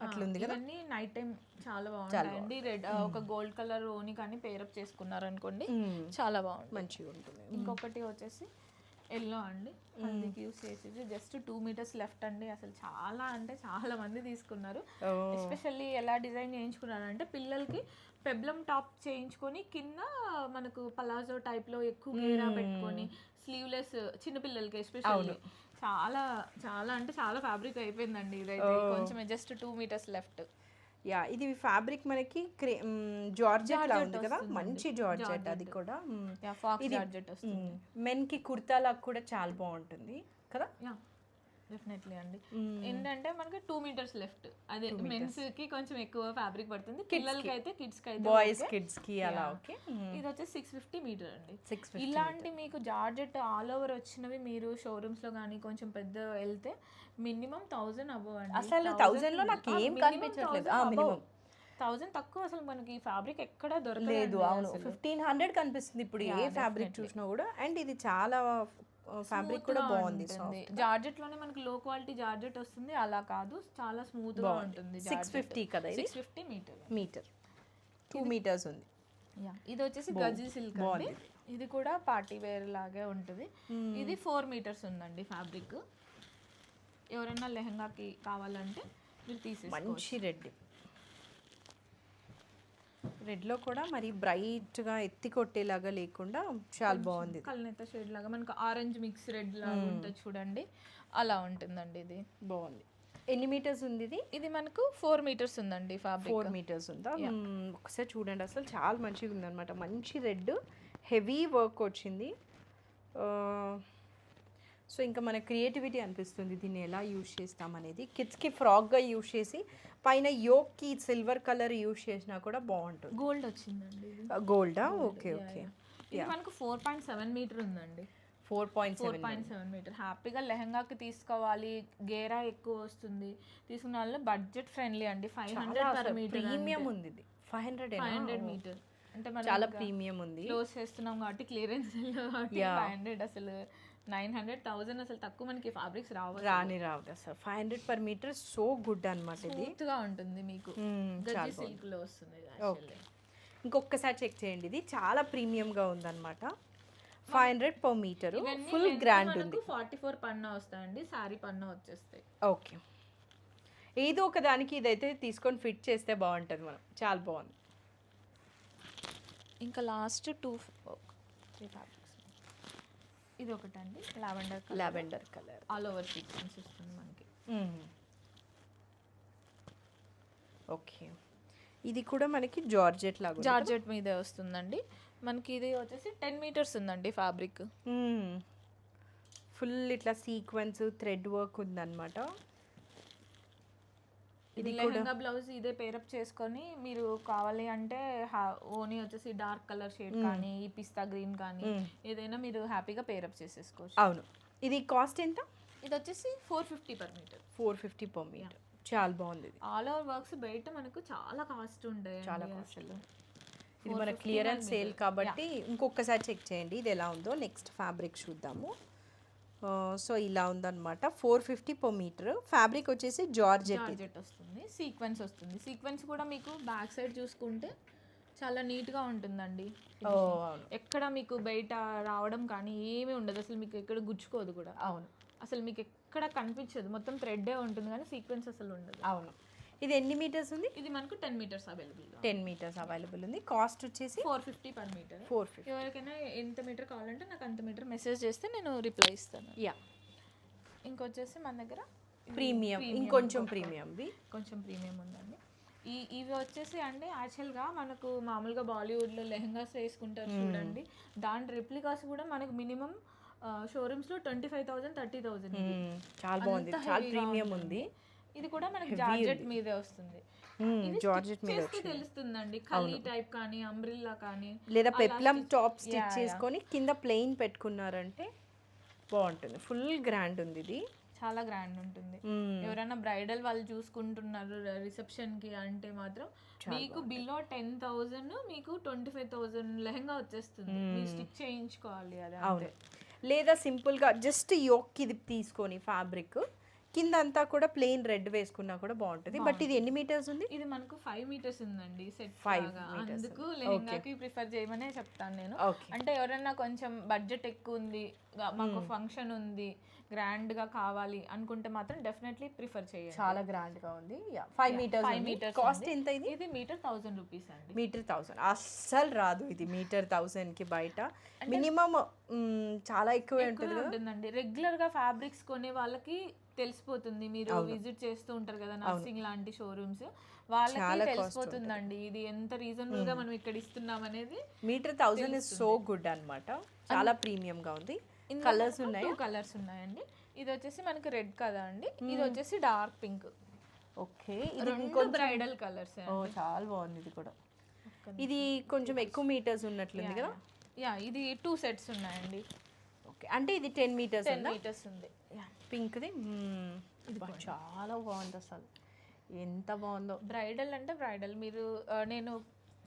అట్లా ఉంది కదా. ఇవన్నీ నైట్ టైం చాలా బాగుంటాయండి. రెడ్ ఒక గోల్డ్ కలర్ ఓని కానీ పేరప్ చేసుకున్నారు అనుకోండి, చాలా బాగుంటుంది, మంచిగా ఉంటుంది. ఇంకొకటి వచ్చేసి ఎల్లో అండి, అందుకు యూస్ చేసేది జస్ట్ 2 మీటర్స్ లెఫ్ట్ అండి. అసలు చాలా అంటే చాలా మంది తీసుకున్నారు. ఎస్పెషల్లీ ఎలా డిజైన్ చేయించుకున్నారు అంటే పిల్లలకి పెబ్లం టాప్ చేయించుకొని కింద మనకు పలాజో టైప్ లో ఎక్కువ గేరా పెట్టుకొని స్లీవ్లెస్ చిన్నపిల్లలకి ఎస్పెషల్లీ చాలా చాలా అంటే చాలా ఫ్యాబ్రిక్ అయిపోయిందండి. ఇదైతే కొంచెం జస్ట్ 2 మీటర్స్ లెఫ్ట్. ఇది ఫ్యాబ్రిక్ మనకి జార్జెట్ లా ఉంది కదా, మంచి జార్జెట్. అది కూడా ఫాక్స్ జార్జెట్ వస్తుంది. మెన్ కి కుర్తా లాగా కూడా చాలా బాగుంటుంది కదా. డెఫినెట్లీ అండి. ఏంటంటే మనకి 2 మీటర్స్ లెఫ్ట్, అదే మెన్స్ కి కొంచెం ఎక్కువ ఫ్యాబ్రిక్ పడుతుంది, పిల్లలకి అయితే కిడ్స్ కి అయితే బాయ్స్ కిడ్స్ కి అలా ఓకే. ఇది వచ్చేసి 650 మీటర్ అండి. ఇలాంటి మీకు జార్జెట్ ఆల్ ఓవర్ వచ్చినవి మీరు షోరూమ్స్ లో కానీ కొంచెం పెద్ద వెళ్తే మినిమం 1000 అబవ్ అండి. అసలు 1000 లో నాకు ఏం కనిపించట్లేదు. మినిమం 1000 తక్కువ అసలు మనకి ఫ్యాబ్రిక్ ఎక్కడ లేదు. దొరకలేదు. అవును 1500 కనిపిస్తుంది ఇప్పుడు ఏ ఫ్యాబ్రిక్ చూసినా కూడా. అండ్ ఇది చాలా ఫ్యాబ్రిక్ కూడా బాగుంది. జార్జెట్ లోనే మనకి లో క్వాలిటీ జార్జెట్ వస్తుంది, అలా కాదు చాలా స్మూత్ గా ఉంటుంది. 650 కదా ఇది. 650 మీటర్ 2 మీటర్స్ ఉంది. ఇది వచ్చేసి గజీ సిల్క్ అండి. ఇది కూడా పార్టీ వేర్ లాగే ఉంటుంది. ఇది 4 మీటర్స్ ఉందండి ఫ్యాబ్రిక్. ఎవరైనా లెహంగాకి కావాలంటే మీరు తీసేసుకోవచ్చు. మంచి రెడ్లో కూడా మరి బ్రైట్గా ఎత్తి కొట్టేలాగా లేకుండా చాలా బాగుంది. కల్నేత షేడ్ లాగా మనకు ఆరెంజ్ మిక్స్ రెడ్ లాగా ఉంటుంది చూడండి, అలా ఉంటుందండి. ఇది బాగుంది. ఎన్ని మీటర్స్ ఉంది ఇది? ఇది మనకు 4 మీటర్స్ ఉందండి ఫ్యాబ్రిక్. 4 మీటర్స్ ఉందా? ఒకసారి చూడండి, అసలు చాలా మంచిగా ఉందన్నమాట. మంచి రెడ్ హెవీ వర్క్ వచ్చింది. సో ఇంకా మన క్రియేటివిటీ అనిపిస్తుంది దీన్ని ఎలా యూజ్ చేస్తాం అనేది. కిడ్స్కి ఫ్రాక్గా యూజ్ చేసి పైన యోక్కి సిల్వర్ కలర్ యూజ్ చేసినా కూడా బాగుంటుంది. గోల్డ్ వచ్చిందండి. గోల్డా? Okay okay. ఇది మనకు 4.7 మీటర్ ఉందండి. 4.7 మీటర్. హ్యాపీగా లెహంగాకి తీసుకోవాలి, గేరా ఎక్కువ వస్తుంది తీసుకున్న వాళ్ళు బడ్జెట్ ఫ్రెండ్లీ అండి. 500 పర్ మీటర్ ప్రీమియం ఉంది ఇది. 500 మీటర్ అంటే మనం చాలా ప్రీమియం ఉంది. క్లోజ్ చేస్తున్నాం కాబట్టి క్లియరెన్స్ కాబట్టి 500 అసలు 900,000 అసలు తక్కువ మనకి ఫ్యాబ్రిక్స్ రావు అసలు. 500 పర్ మీటర్ సో గుడ్ అనమాట. ఇది స్మూత్ గా ఉంటుంది మీకు. గజ్జి సిల్క్ లో వస్తుంది. ఇంకొకసారి చెక్ చేయండి, ఇది చాలా ప్రీమియం గా ఉందన్నమాట. 500 పర్ మీటర్, ఫుల్ గ్రాండ్ ఉంది. 44 పన్నా వస్తాయండి, సారీ పన్నా వచ్చేస్తాయి. ఓకే, ఏదో ఒక దానికి ఇదైతే తీసుకొని ఫిట్ చేస్తే బాగుంటుంది మనం. చాలా బాగుంది. ఇంకా లాస్ట్ 3 ఫ్యాబ్రిక్స్. ఇది ఒకటండి lavender colour all over sequence వస్తుంది మనకి. ఓకే, ఇది కూడా మనకి జార్జెట్ లాగా, జార్జెట్ మీదే వస్తుందండి మనకి. ఇది వచ్చేసి 10 మీటర్స్ ఉందండి ఫ్యాబ్రిక్. ఫుల్ ఇట్లా సీక్వెన్స్ థ్రెడ్ వర్క్ ఉందన్నమాట. ఇది లెహంగా బ్లౌజ్ ఇదే పేరప్ చేసుకొని మీరు కావాలి అంటే ఓనీ వచ్చేసి డార్క్ కలర్ షేడ్ కానీ ఈ పిస్తా గ్రీన్ కానీ ఏదైనా మీరు హ్యాపీగా పేరప్ చేసేసుకోవచ్చు. అవును. ఇది కాస్ట్ ఎంత? ఇది వచ్చేసి 450 పర్ మీటర్. 450 per metre. చాలా బాగుంది. ఆల్ ఓవర్ వర్క్స్ బయట మనకు చాలా కాస్ట్ ఉంటాయి, చాలా కాస్ట్. ఇది మన క్లియరెన్స్ సేల్ కాబట్టి ఇంకొకసారి చెక్ చేయండి ఇది ఎలా ఉందో. నెక్స్ట్ ఫ్యాబ్రిక్ చూద్దాము. సో ఇలా ఉందన్నమాట. 450 పర్ మీటర్. ఫ్యాబ్రిక్ వచ్చేసి జార్జెట్ వస్తుంది, సీక్వెన్స్ వస్తుంది. సీక్వెన్స్ కూడా మీకు బ్యాక్ సైడ్ చూసుకుంటే చాలా నీట్గా ఉంటుందండి. ఎక్కడ మీకు బయట రావడం కానీ ఏమీ ఉండదు అసలు, మీకు ఎక్కడ గుచ్చుకోదు కూడా. అవును, అసలు మీకు ఎక్కడ కనిపించదు, మొత్తం థ్రెడ్డే ఉంటుంది కానీ సీక్వెన్స్ అసలు ఉండదు. అవును. ఇది ఎన్ని మీటర్స్ ఉంది? ఇది మనకు 10 మీటర్స్ అవైలబుల్. 10 మీటర్స్ అవైలబుల్ ఉంది. కాస్ట్ వచ్చేసి 450 పర్ మీటర్. 450. ఎవరికైనా ఎంత మీటర్ కావాలంటే నాకు అంత మీటర్ మెసేజ్ చేస్తే నేను రిప్లై ఇస్తాను. ఇంకొచ్చేసి మన దగ్గర ప్రీమియం, ఇంకొంచెం ప్రీమియంవి కొంచెం ప్రీమియం ఉందండి. ఇవి వచ్చేసి అండి యాక్చువల్గా మనకు మామూలుగా బాలీవుడ్లో లెహంగాస్ వేసుకుంటారు చూడండి, దాని రెప్లికాస్ కూడా మనకు మినిమం షోరూమ్స్లో 25,000 30,000. చాలా బాగుంది, చాలా ప్రీమియం ఉంది. ఇది కూడా మనకి జార్జెట్ మీదే వస్తుంది. జార్జెట్ మీద తెలుస్తుందండి, ఖలీ టైప్ కానీ అంబ్రిల్లా కానీ లేదా పెప్లం టాప్ స్టిచ్ చేసుకొని కింద ప్లెయిన్ పెట్టుకున్నారంటే బాగుంటుంది. ఫుల్ గ్రాండ్ ఉంది, ఇది చాలా గ్రాండ్ ఉంటుంది. ఎవరైనా బ్రైడల్ వాళ్ళు చూసుకుంటున్నారు రిసెప్షన్ కి అంటే మాత్రం మీకు బిలో 10,000 మీకు 25,000 లెహంగా వచ్చేస్తుంది. మీరు స్టిచ్ చేయించుకోవాలి అది. అవును, లేదా సింపుల్ గా జస్ట్ యోక్ ఇది తీసుకొని ఫ్యాబ్రిక్ కింద అంతా కూడా ప్లెయిన్ రెడ్ వేసుకున్నా కూడా బాగుంటుంది. బట్ ఇది ఎన్ని మీటర్స్ ఉంది? ఇది మనకు 5 మీటర్స్ ఉందండి సెట్. 5 అందుకు లెహంగాకి ప్రిఫర్ చేయమనే చెప్తాను నేను. అంటే ఎవరైనా కొంచెం బడ్జెట్ ఎక్కువ ఉంది, మాకు ఫంక్షన్ ఉంది, గ్రాండ్ గా కావాలి అనుకుంటే మాత్రం డెఫినెట్లీ ప్రిఫర్ చేయండి. చాలా గ్రాండ్ గా ఉంది. 5 మీటర్స్. కాస్ట్ ఎంత ఇది? ఇది మీటర్ 1000 రూపీస్ అండి. మీటర్ 1000 అస్సలు రాదు ఇది. మీటర్ 1000 కి బయట మినిమం చాలా ఎక్కువ ఉంటుందండి. రెగ్యులర్ గా ఫ్యాబ్రిక్స్ కొనే వాళ్ళకి తెలిసిపోతుంది. మీరు విజిట్ చేస్తూ ఉంటారు కదా నర్సింగ్ లాంటి షోరూమ్స్, వాళ్ళకి తెలిసిపోతుందండి ఇది ఎంత రీజనబుల్ గా మనం ఇక్కడ ఇస్తున్నాం అనేది. మీటర్ 1000 ఇస్ సో గుడ్ అన్నమాట. చాలా ప్రీమియం గా ఉంది. కలర్స్ ఉన్నాయి, 2 కలర్స్ ఉన్నాయండి. ఇది వచ్చేసి మనకి రెడ్ కదా అండి, ఇది వచ్చేసి డార్క్ పింక్. ఓకే, రెండు బ్రైడల్ కలర్స్. ఓ చాలా బాగుంది ఇది కూడా. ఇది కొంచెం ఎక్కువ మీటర్స్ ఉన్నట్లుంది కదా. యా, ఇది 2 సెట్స్ ఉన్నాయండి. ఓకే, అంటే ఇది 10 మీటర్స్ 10 మీటర్స్ ఉంది. పింక్ది. చాలా బాగుంది అసలు, ఎంత బాగుందో. బ్రైడల్ అంటే బ్రైడల్. మీరు నేను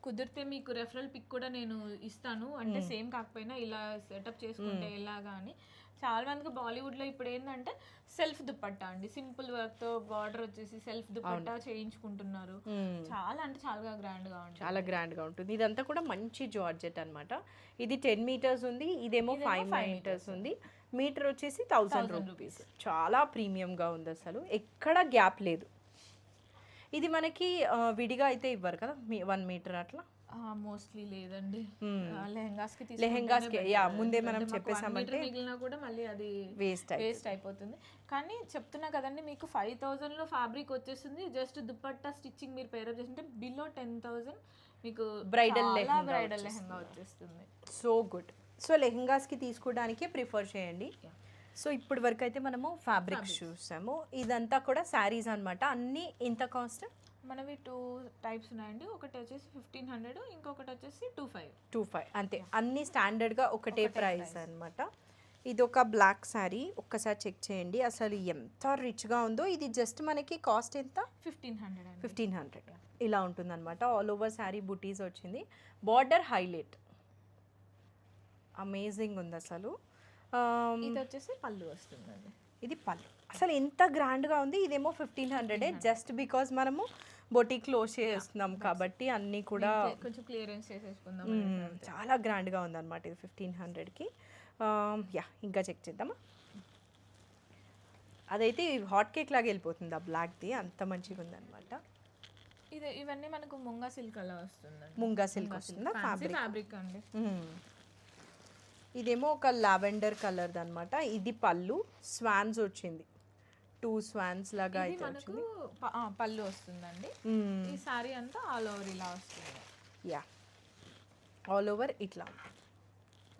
కుదిరితే మీకు రెఫరల్ పిక్ కూడా నేను ఇస్తాను, అంటే సేమ్ కాకపోయినా ఇలా సెటప్ చేసుకుంటే ఎలాగా అని. చాలా మందికి బాలీవుడ్ లో ఇప్పుడు ఏంటంటే సెల్ఫ్ దుపట్టా అండి, సింపుల్ వర్క్ తో బార్డర్ వచ్చేసి సెల్ఫ్ దుపట్టా చేయించుకుంటున్నారు. చాలా అంటే చాలా గ్రాండ్ గా ఉంటుంది. చాలా గ్రాండ్ గా ఉంటుంది. ఇదంతా కూడా మంచి జార్జెట్ అన్నమాట. ఇది 10 మీటర్స్ ఉంది, ఇదేమో 5 మీటర్స్ ఉంది. మీటర్ వచ్చేసి 1000 రూపీస్. చాలా ప్రీమియం గా ఉంది అసలు, ఎక్కడ గ్యాప్ లేదు. ఇది మనకి విడిగా అయితే ఇవ్వరు కదా 1 మీటర్ అట్లా. మోస్ట్లీ లేదండి, లెహెంగాస్కి యా ముందే మనం చెప్పేసామంటే మిగిలినా కూడా మళ్ళీ అది వేస్ట్ అయిపోతుంది. కానీ చెప్తున్నా కదండి, మీకు 5000 లో ఫ్యాబ్రిక్ వచ్చేస్తుంది. జస్ట్ దుపట్టా స్టిచ్చింగ్ మీరు పేరప్ చేస్తుంటే బిలో 10,000 మీకు బ్రైడల్ లెహెంగా వచ్చేస్తుంది. So good. సో లెహెంగాస్కి తీసుకోవడానికే ప్రిఫర్ చేయండి. సో ఇప్పటి వరకు అయితే మనము ఫ్యాబ్రిక్స్ చూసాము, ఇదంతా కూడా శారీస్ అన్నమాట. అన్నీ ఇంత కాస్ట్? మనవి 2 టైప్స్ ఉన్నాయండి, ఒకటి వచ్చేసి 1500, ఇంకొకటి వచ్చేసి 25 అంతే. అన్ని స్టాండర్డ్గా ఒకటే ప్రైస్ అన్నమాట. ఇది ఒక బ్లాక్ శారీ, ఒక్కసారి చెక్ చేయండి అసలు ఎంత రిచ్గా ఉందో. ఇది జస్ట్ మనకి కాస్ట్ ఎంత? 1500 ఇలా ఉంటుందన్నమాట. ఆల్ ఓవర్ శారీ బుటీస్ వచ్చింది, బార్డర్ హైలైట్ అమేజింగ్ ఉంది అసలు. ఇది వచ్చేసి పళ్ళు వస్తుందండి. ఇది పళ్ళు అసలు ఎంత గ్రాండ్గా ఉంది. ఇదేమో 1500 జస్ట్ బికాజ్ మనము బొటిక్ క్లోజ్ చేస్తున్నాం కాబట్టి అన్నీ కూడా కొంచెం క్లియరెన్స్ చేసేసుకుందాం. చాలా గ్రాండ్గా ఉందన్నమాట ఇది 1500కి. యా, ఇంకా చెక్ చేద్దామా? అదైతే హాట్ కేక్ లాగా వెళ్ళిపోతుంది ఆ బ్లాక్ది, అంత మంచిగా ఉందన్నమాట. ఇవన్నీ మనకు ముంగా సిల్క్ అలా వస్తుంది. ముంగా సిల్క్ వస్తుందా ఫ్యాబ్రిక్ అండి. ఇదేమో ఒక లావెండర్ కలర్ అనమాట. ఇది పళ్ళు, స్వాన్స్ వచ్చింది, 2 స్వాన్స్ లాగా అయితే వచ్చింది. పళ్ళు వస్తుందండి. ఈ సారీ అంతా ఆల్ ఓవర్ ఇలా వస్తుంది. యా, ఆల్ ఓవర్ ఇట్లా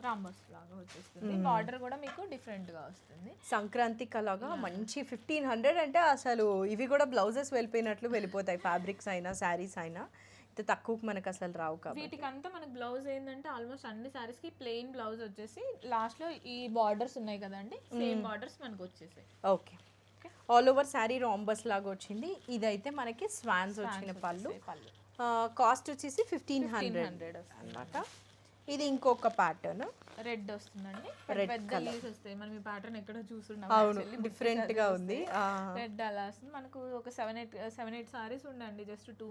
రాంబస్ లాగా వచ్చేస్తుంది. బార్డర్ కూడా మీకు డిఫరెంట్ గా వస్తుంది. సంక్రాంతికి అలాగా మంచి 1500 అంటే అసలు ఇవి కూడా బ్లౌజెస్ వెళ్ళిపోయినట్లు వెళ్ళిపోతాయి. ఫ్యాబ్రిక్స్ అయినా శారీస్ అయినా ఇంత తక్కువకి మనకు అసలు రావు. కాబట్టి వీటికంతా మనకు బ్లౌజ్ ఏంటంటే ఆల్మోస్ట్ అన్ని శారీస్ కి ప్లెయిన్ బ్లౌజ్ వచ్చేసి లాస్ట్ లో ఈ బార్డర్స్ ఉన్నాయి కదండి, సేమ్ బార్డర్స్ మనకు వచ్చేసాయి. Okay, all over sari rhombus లాగా వచ్చింది. ఇదైతే మనకి స్వాన్స్ వచ్చిన పళ్ళు. కాస్ట్ వచ్చేసి 1500 అన్నమాట. ఇది ఇంకొక ప్యాటర్న్ రెడ్ వస్తుందండి, పెద్ద లీవ్స్ వస్తాయి. మనం ఈ ప్యాటర్న్ ఎక్కడ చూస్తున్నాం, అవును డిఫరెంట్ గా ఉంది. రెడ్ అలా వస్తుంది. మనకు ఒక 7-8 సారీస్ ఉండండి, జస్ట్ 2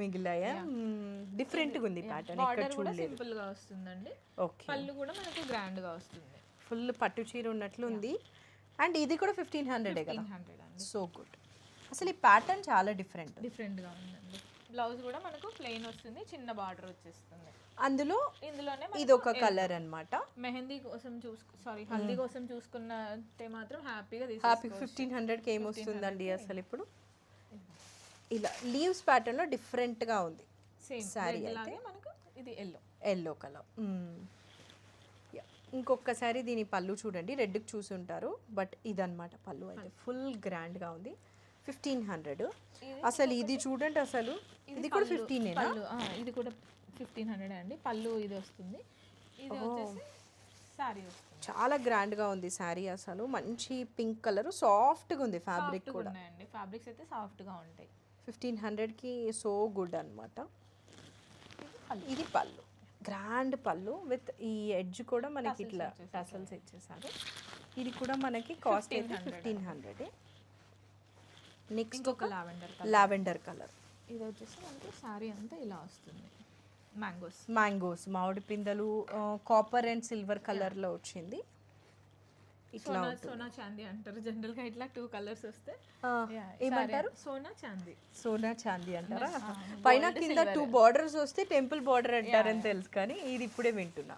మిగిలాయా. డిఫరెంట్ గా ఉంది ప్యాటర్న్. బార్డర్ కూడా సింపుల్ గా వస్తుందండి. ఓకే, పళ్ళు కూడా మనకు గ్రాండ్ గా వస్తుంది. ఫుల్ పట్టు చీర ఉన్నట్లు ఉంది. అండ్ ఇది కూడా 1500 కదా. So good. అసలు ఈ ప్యాటర్న్ చాలా డిఫరెంట్ గా ఉందండి. బ్లౌజ్ కూడా మనకు ప్లెయిన్ వస్తుంది, చిన్న బార్డర్ వచ్చేస్తుంది. ఇందులోనే ఇది ఒక కలర్ అన్నమాట. మెహందీ కోసం హల్దీ కోసం చూసుకున్నట్టే మాత్రం హ్యాపీగా 1500కి ఏమొస్తుందండి అసలు. ఇప్పుడు ఇలా లీవ్స్ ప్యాటర్న్ లో డిఫరెంట్ గా ఉంది సారీ అయితే. మనకు ఇది ఎల్లో కలర్. ఇంకొకసారి దీని పళ్ళు చూడండి, రెడ్కి చూసి ఉంటారు, బట్ ఇదన్నమాట పళ్ళు అయితే ఫుల్ గ్రాండ్ గా ఉంది. 1500 అసలు. ఇది చూడండి అసలు, ఇది కూడా 15 ఇది కూడా 1500 అండి. పళ్ళు ఇది వస్తుంది. ఇది వచ్చేసి సారీ వస్తుంది. చాలా గ్రాండ్ గా ఉంది సారీ అసలు. మంచి పింక్ కలర్, సాఫ్ట్ గా ఉంది ఫ్యాబ్రిక్ కూడా. ఉన్నాయండి ఫ్యాబ్రిక్స్ అయితే సాఫ్ట్ గా ఉంటాయి. 1500కి సో గుడ్ అన్నమాట. ఇది పళ్ళు, గ్రాండ్ పళ్ళు విత్ ఈ ఎడ్జ్ కూడా మనకి ఇట్లా టసల్స్ ఇచ్చేసారు. ఇది కూడా మనకి కాస్ట్ అయితే 1500. నెక్స్ట్ ఒక లావెండర్ కలర్. ఇది వచ్చేసి మనకి సారీ అంతా ఇలా వస్తుంది. మ్యాంగోస్ మామిడి పిందెలు కాపర్ అండ్ సిల్వర్ కలర్ లో వచ్చింది. ఇట్లా సోనా చాందీ అంటారు జనరల్ గా. ఇట్లా 2 కలర్స్ వస్తే ఏమంటారు? సోనా చాందీ అంటారా? పైన కింద 2 బార్డర్స్ వస్తే టెంపుల్ బార్డర్ అంటారని తెలుసు, కానీ ఇది ఇప్పుడే వింటున్నా.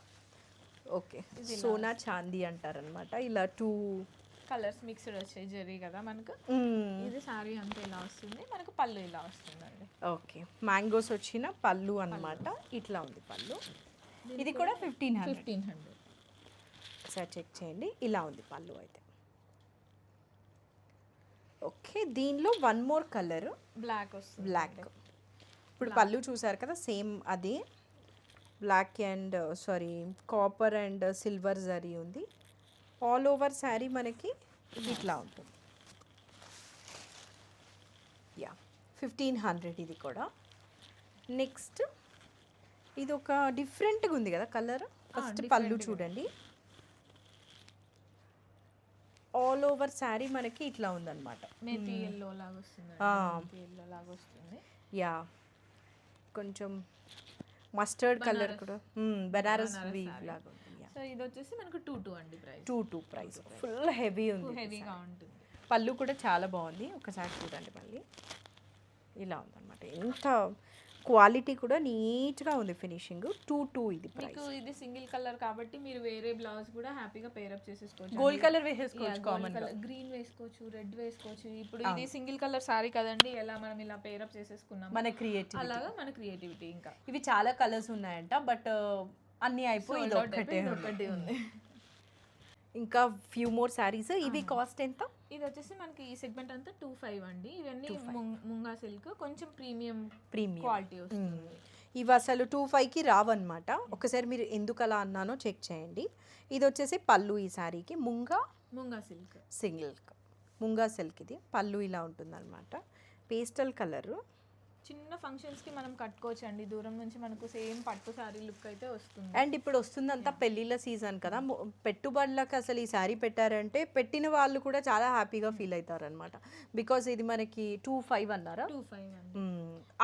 ఓకే, సోనా చాందీ అంటారనమాట. ఇలా 2 కలర్స్ మిక్స్డ్ వచ్చాయి జరీ కదా మనకు. ఇది సారీ అంతా ఇలా వస్తుంది, మనకు పళ్ళు ఇలా వస్తుందండి. ఓకే, మ్యాంగోస్ వచ్చిన పళ్ళు అన్నమాట. ఇట్లా ఉంది పళ్ళు. ఇది కూడా 1500. ఒకసారి చెక్ చేయండి, ఇలా ఉంది పళ్ళు అయితే. ఓకే, దీనిలో వన్ మోర్ కలర్ బ్లాక్ వస్తుంది. బ్లాక్. ఇప్పుడు పళ్ళు చూసారు కదా, సేమ్ అదే black and sorry copper and silver zari ఉంది. ఆల్ ఓవర్ శారీ మనకి ఇట్లా ఉంటుంది. యా 1500 ఇది కూడా. నెక్స్ట్ ఇది ఒక డిఫరెంట్గా ఉంది కదా కలర్. ఫస్ట్ పళ్ళు చూడండి, ఆల్ ఓవర్ శారీ మనకి ఇట్లా ఉందన్నమాట. మేపీ ఎల్లో లాగా వస్తుంది. ఎల్లో లాగా వస్తుంది. యా కొంచెం మస్టర్డ్ కలర్ కూడా బెనారస్ వీవ్ లాగా ఉంది. సో ఇది వచ్చేసి మనకు 22 అండి ప్రైస్. 22 ప్రైస్. ఫుల్ హెవీ ఉంది, హెవీగా ఉంటుంది. పళ్ళు కూడా చాలా బాగుంది, ఒకసారి చూడండి మళ్ళీ. ఇలా ఉందన్నమాట. ఎంత క్వాలిటీ కూడా నీట్గా ఉంది ఫినిషింగ్. 22 ఇది ప్రైస్. మీకు ఇది సింగిల్ కలర్ కాబట్టి మీరు వేరే బ్లౌజ్ కూడా హ్యాపీగా పేరప్ చేసేసుకోవచ్చు. గోల్డ్ కలర్ వేసేసుకోవచ్చు, కామన్ గ్రీన్ వేసుకోవచ్చు, రెడ్ వేసుకోవచ్చు. ఇప్పుడు ఇది సింగిల్ కలర్ సారీ కదండి, ఎలా మనం ఇలా పేరప్ చేసేసుకున్నాం మన క్రియేటివ్. అలాగా మన క్రియేటివిటీ. ఇంకా ఇవి చాలా కలర్స్ ఉన్నాయంట, బట్ అన్నీ అయిపోయి ఇది ఒకటి ఉంది. ఇంకా ఫ్యూ మోర్ శారీస్. ఇవి కాస్ట్ ఎంత? ఇది వచ్చేసి మనకి ఈ సెగ్మెంట్ అంతా 25 అండి. ఇవన్నీ ముంగా సిల్క్, కొంచెం ప్రీమియం క్వాలిటీ వస్తుంది. ఇవి అసలు 25కి రావన్నమాట. ఒకసారి మీరు ఎందుకు అలా అన్నానో చెక్ చేయండి. ఇది వచ్చేసి పళ్ళు ఈ శారీకి munga silk silk, munga silk. ఇది పళ్ళు ఇలా ఉంటుందన్నమాట. Pastel colour. చిన్న ఫంక్షన్స్ కి మనం కట్టుకోవచ్చు అండి. దూరం నుంచి మనకు సేమ్ పట్టు శారీ లుక్ అయితే వస్తుంది. అండ్ ఇప్పుడు వస్తుందంతా పెళ్ళిళ్ళ సీజన్ కదా, పెట్టుబడులకు అసలు ఈ శారీ పెట్టారంటే పెట్టిన వాళ్ళు కూడా చాలా హ్యాపీగా ఫీల్ అవుతారు అనమాట. బికాస్ ఇది మనకి 25 అన్నారా? 25 అండి.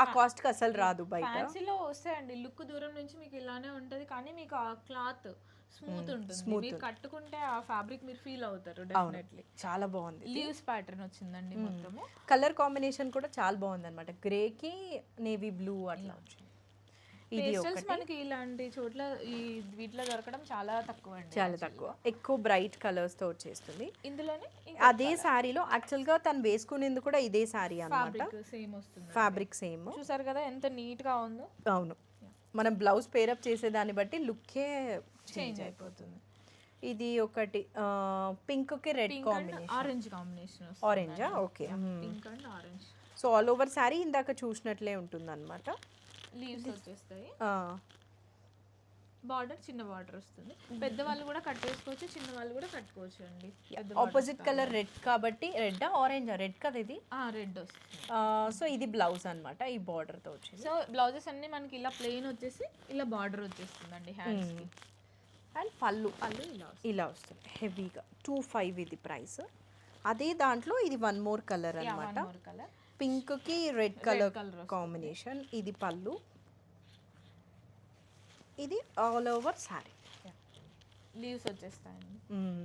ఆ కాస్ట్కి అసలు రాదు బయట. ఫ్యాన్సీలో వస్తాయండి, లుక్ దూరం నుంచి మీకు ఇలానే ఉంటుంది, కానీ మీకు ఆ క్లాత్ స్మూత్ ఉంటుంది. మీరు కట్టుకుంటే ఆ ఫ్యాబ్రిక్ మీరు ఫీల్ అవుతారు డెఫినెట్లీ. చాలా బాగుంది. లీవ్స్ ప్యాటర్న్ వచ్చిందండి మొత్తము. కలర్ కాంబినేషన్ కూడా చాలా బాగుంది అనమాట. గ్రేకి నేవీ బ్లూ అట్లా వచ్చింది. ఇది పేస్టల్స్ మనకి ఇలాంటి చోట్ల ఈ వీటిలో దొరకడం చాలా తక్కువ అండి, చాలా తక్కువ. ఎక్కువ బ్రైట్ కలర్స్ తో వచ్చేస్తుంది. ఇందులోనే అదే శారీలో యాక్చువల్ గా తను వేసుకునేది కూడా ఇదే శారీ అన్నమాట. సేమ్ వస్తుంది, ఫ్యాబ్రిక్ సేమ్. చూసారు కదా ఎంత నీట్ గా ఉందో. అవును, మనం బ్లౌజ్ పేరప్ చేసేదాన్ని బట్టి లుక్కే చేంజ్ అయిపోతుంది. ఇది ఒకటి పింక్ కి రెడ్ కాంబినేషన్, ఆరెంజ్ కాంబినేషన్. ఆరెంజా? Okay. Pink and orange. So all over sari ఇందాక చూసినట్లే ఉంటుంది అనమాట. లీవ్స్ వచ్చేస్తాయి. బార్డర్ చిన్న బార్డర్ వస్తుంది. పెద్దవాళ్ళు కూడా కట్టేసుకోవచ్చు, చిన్న వాళ్ళు కూడా కట్టుకోవచ్చు అండి. ఆపోజిట్ కలర్ రెడ్ కాబట్టి, రెడ్ ఆరెంజ్? రెడ్ కదా ఇది. రెడ్ వస్తుంది. సో ఇది బ్లౌజ్ అన్నమాట, ఈ బార్డర్ తో వచ్చింది. సో బ్లౌజెస్ అన్ని మనకి ఇలా ప్లెయిన్ వచ్చేసి ఇలా బార్డర్ వచ్చేస్తుందండి హ్యాండ్స్ కి. అండ్ పళ్ళు ఇలా వస్తుంది హెవీగా. 25 ఇది ప్రైస్. అదే దాంట్లో ఇది వన్ మోర్ కలర్ అన్నమాట. పింక్ కి రెడ్ కలర్ కాంబినేషన్. ఇది పళ్ళు, ఇది ఆల్ ఓవర్ సారీ. లీవ్స్ వచ్చేస్తాయండి.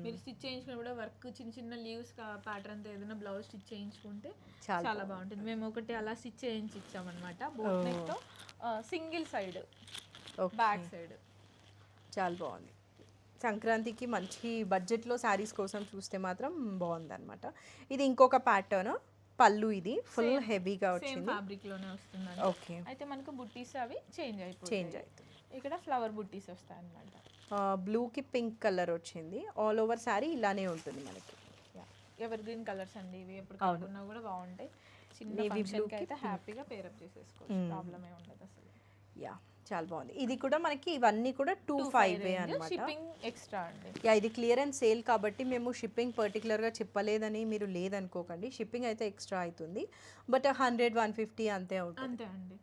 మీరు స్టిచ్ చేయించుకుని కూడా వర్క్ చిన్న చిన్న లీవ్స్ ప్యాటర్న్ తో ఏదైనా బ్లౌజ్ స్టిచ్ చేయించుకుంటే చాలా బాగుంటుంది. మేము ఒకటి అలా స్టిచ్ చేయించి ఇచ్చామన్నమాట, బోట్ నెక్ తో సింగిల్ సైడ్ బ్యాక్ సైడ్. చాలా బాగుంది. సంక్రాంతికి మంచి బడ్జెట్లో శారీస్ కోసం చూస్తే మాత్రం బాగుందన్నమాట. ఇది ఇంకొక ప్యాటర్న్. పళ్ళు ఇది ఫుల్ హెవీగా వచ్చింది, ఫ్యాబ్రిక్ లోనే వస్తుంది. ఓకే. అయితే మనకు బుట్టీస్ అవి చేంజ్ అవుతుంది. ఇక్కడ ఫ్లవర్ బుట్టీస్ వస్తాయి అన్నమాట. బ్లూకి పింక్ కలర్ వచ్చింది. ఆల్ ఓవర్ శారీ ఇలానే ఉంటుంది మనకి. ఎవర్ గ్రీన్ కలర్స్ అండి ఇవి, ఎప్పుడు కట్టుకున్నా కూడా బాగుంటాయి. చిన్న ఫంక్షన్కి అయితే హ్యాపీగా పేరప్ చేసేసుకోవచ్చు, ప్రాబ్లమ్ ఏ ఉండదు అసలు. యా చాలా బాగుంది. ఇది కూడా మనకి ఇవన్నీ కూడా 25 అన్నమాట. షిప్పింగ్ ఎక్స్ట్రా అండి. యా ఇది క్లియరెన్స్ సేల్ కాబట్టి మేము షిప్పింగ్ పర్టికులర్గా చెప్పలేదని మీరు లేదనుకోకండి. షిప్పింగ్ అయితే ఎక్స్ట్రా అవుతుంది, బట్ 100-150 అంతే అవుతుంది. అంతే అండి.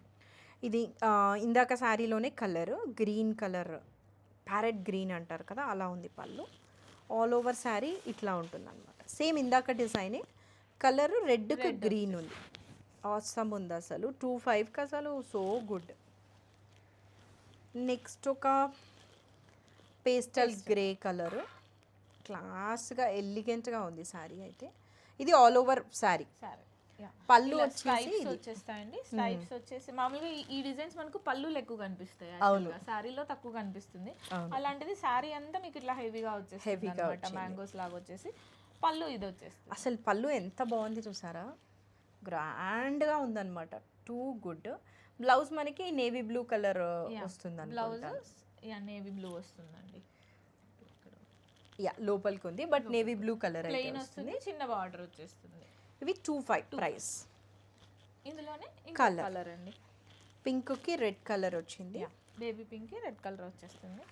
ఇది ఇందాక శారీలోనే colour green colour, parrot green అంటారు కదా, అలా ఉంది పళ్ళు. ఆల్ ఓవర్ శారీ ఇట్లా ఉంటుంది అనమాట. సేమ్ ఇందాక డిజైనే, కలర్ రెడ్కి గ్రీన్ ఉంది. ఆసమ్ ఉంది అసలు. 25కి అసలు సో గుడ్. నెక్స్ట్ ఒక పేస్టల్ గ్రే కలర్, క్లాస్గా ఎలిగెంట్గా ఉంది శారీ అయితే. ఇది ఆల్ ఓవర్ శారీ. పళ్ళు వచ్చేస్తాయండి. స్ట్రైప్స్ వచ్చేసి మామూలుగా ఈ డిజైన్స్ మనకు పళ్ళు ఎక్కువ కనిపిస్తాయి, శారీలో తక్కువ కనిపిస్తుంది. అలాంటిది శారీ అంతా మీకు ఇట్లా హెవీగా వచ్చేస్తుంది, మ్యాంగోస్ లాగా వచ్చేసి పళ్ళు ఇది వచ్చేస్తుంది. అసలు పళ్ళు ఎంత బాగుంది చూసారా, గ్రాండ్గా ఉందన్నమాట. Too good. బ్లౌజ్ మనకి నేవీ బ్లూ కలర్ వస్తుంది. బ్లౌజ్ నేవీ బ్లూ వస్తుందండి. యా లోపలికి ఉంది, but navy blue colour plain వస్తుంది, చిన్న బార్డర్ వచ్చేస్తుంది. ఇవి 2.5 ప్రైస్. ఇందులోనే Colour. కలర్ అండి, పింక్కి రెడ్ కలర్ వచ్చింది. బేబీ పింక్ రెడ్ కలర్ వచ్చేస్తుంది.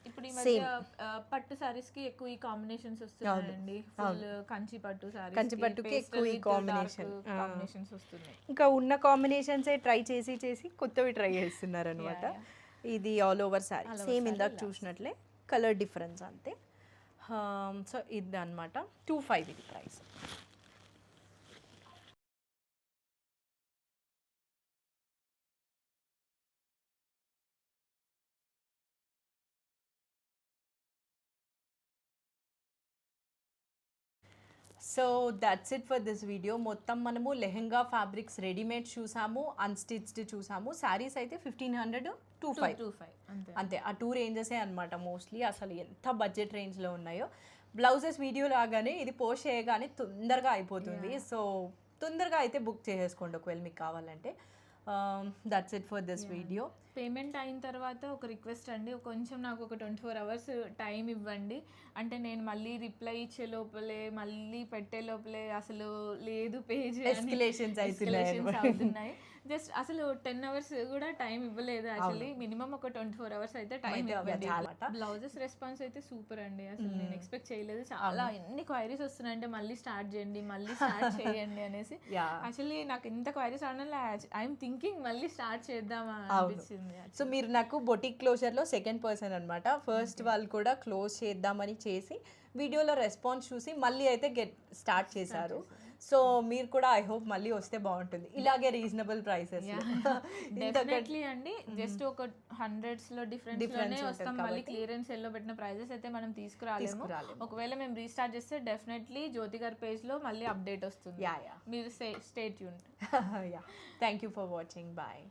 ఇప్పుడు ఈ Same. మధ్య పట్టు సారీస్ కి ఎక్కువ ఈ కాంబినేషన్స్ వస్తున్నాయండి. ఫుల్ కంచి పట్టు సారీస్, కంచి పట్టుకి ఎక్కువ ఈ కాంబినేషన్స్ వస్తున్నాయి. ఇంకా ఉన్న కాంబినేషన్సే ట్రై చేసి చేసి కొత్తవి ట్రై చేస్తున్నారు అనమాట. ఇది ఆల్ ఓవర్ సారీ సేమ్ ఇందాక చూసినట్లే, కలర్ డిఫరెన్స్ అంతే. సో ఇది అనమాట 2.5 ఇది price. So that's it for this video. మొత్తం మనము లెహెంగా ఫ్యాబ్రిక్స్ రెడీమేడ్ చూసాము, అన్స్టిచ్డ్ చూసాము. శారీస్ అయితే 1500, 2.5 అంతే. ఆ 2 రేంజెసే అనమాట మోస్ట్లీ. అసలు ఎంత బడ్జెట్ రేంజ్లో ఉన్నాయో. బ్లౌజెస్ వీడియో లాగానే ఇది పోస్ట్ చేయగానే తొందరగా అయిపోతుంది. సో తొందరగా అయితే బుక్ చేసేసుకోండి ఒకవేళ మీకు కావాలంటే. That's it for this video. Payment అయిన తర్వాత ఒక రిక్వెస్ట్ అండి, కొంచెం నాకు ఒక 24 hours టైం ఇవ్వండి. అంటే నేను మళ్ళీ రిప్లై ఇచ్చే లోపలే, మళ్ళీ పెట్టే లోపలే అసలు లేదు పేజ్ ఎస్కలేషన్స్ అవుతున్నాయి. జస్ట్ అసలు 10 hours కూడా టైం ఇవ్వలేదు యాక్చువల్లీ. మినిమం ఒక 24 hours అయితే టైం ఇవ్వండి. బ్లౌజెస్ రెస్పాన్స్ అయితే సూపర్ అండి, అసలు నేను ఎక్స్పెక్ట్ చేయలేదు. చాలా ఎన్ని క్వైరీస్ వస్తున్నాయి అంటే మళ్ళీ స్టార్ట్ చేయండి, మళ్ళీ స్టార్ట్ చేయండి అనేసి. యాక్చువల్లీ నాకు ఇంత క్వైరీస్ రావడం ఐఎమ్ థింకింగ్ మళ్ళీ స్టార్ట్ చేద్దామా అనిపించింది. సో మీరు నాకు బొటిక్ క్లోజర్లో సెకండ్ పర్సన్ అనమాట. ఫస్ట్ వాళ్ళు కూడా క్లోజ్ చేద్దామని చేసి వీడియోలో రెస్పాన్స్ చూసి మళ్ళీ అయితే స్టార్ట్ చేశారు. సో మీరు కూడా ఐ హోప్ మళ్ళీ వస్తే బాగుంటుంది ఇలాగే రీజనబుల్ ప్రైసెస్. డెఫినెట్లీ అండి, జస్ట్ ఒక హండ్రెడ్స్ లో డిఫరెన్స్ వస్తాం. మళ్ళీ క్లియరెన్స్ సెల్ లో పెట్టిన ప్రైజెస్ అయితే మనం తీసుకురాలేము. ఒకవేళ మేము రీస్టార్ట్ చేస్తే డెఫినెట్లీ జ్యోతి గారి పేజ్ లో మళ్ళీ అప్డేట్ వస్తుంది. మీరు stay tuned. Thank you for watching. Bye.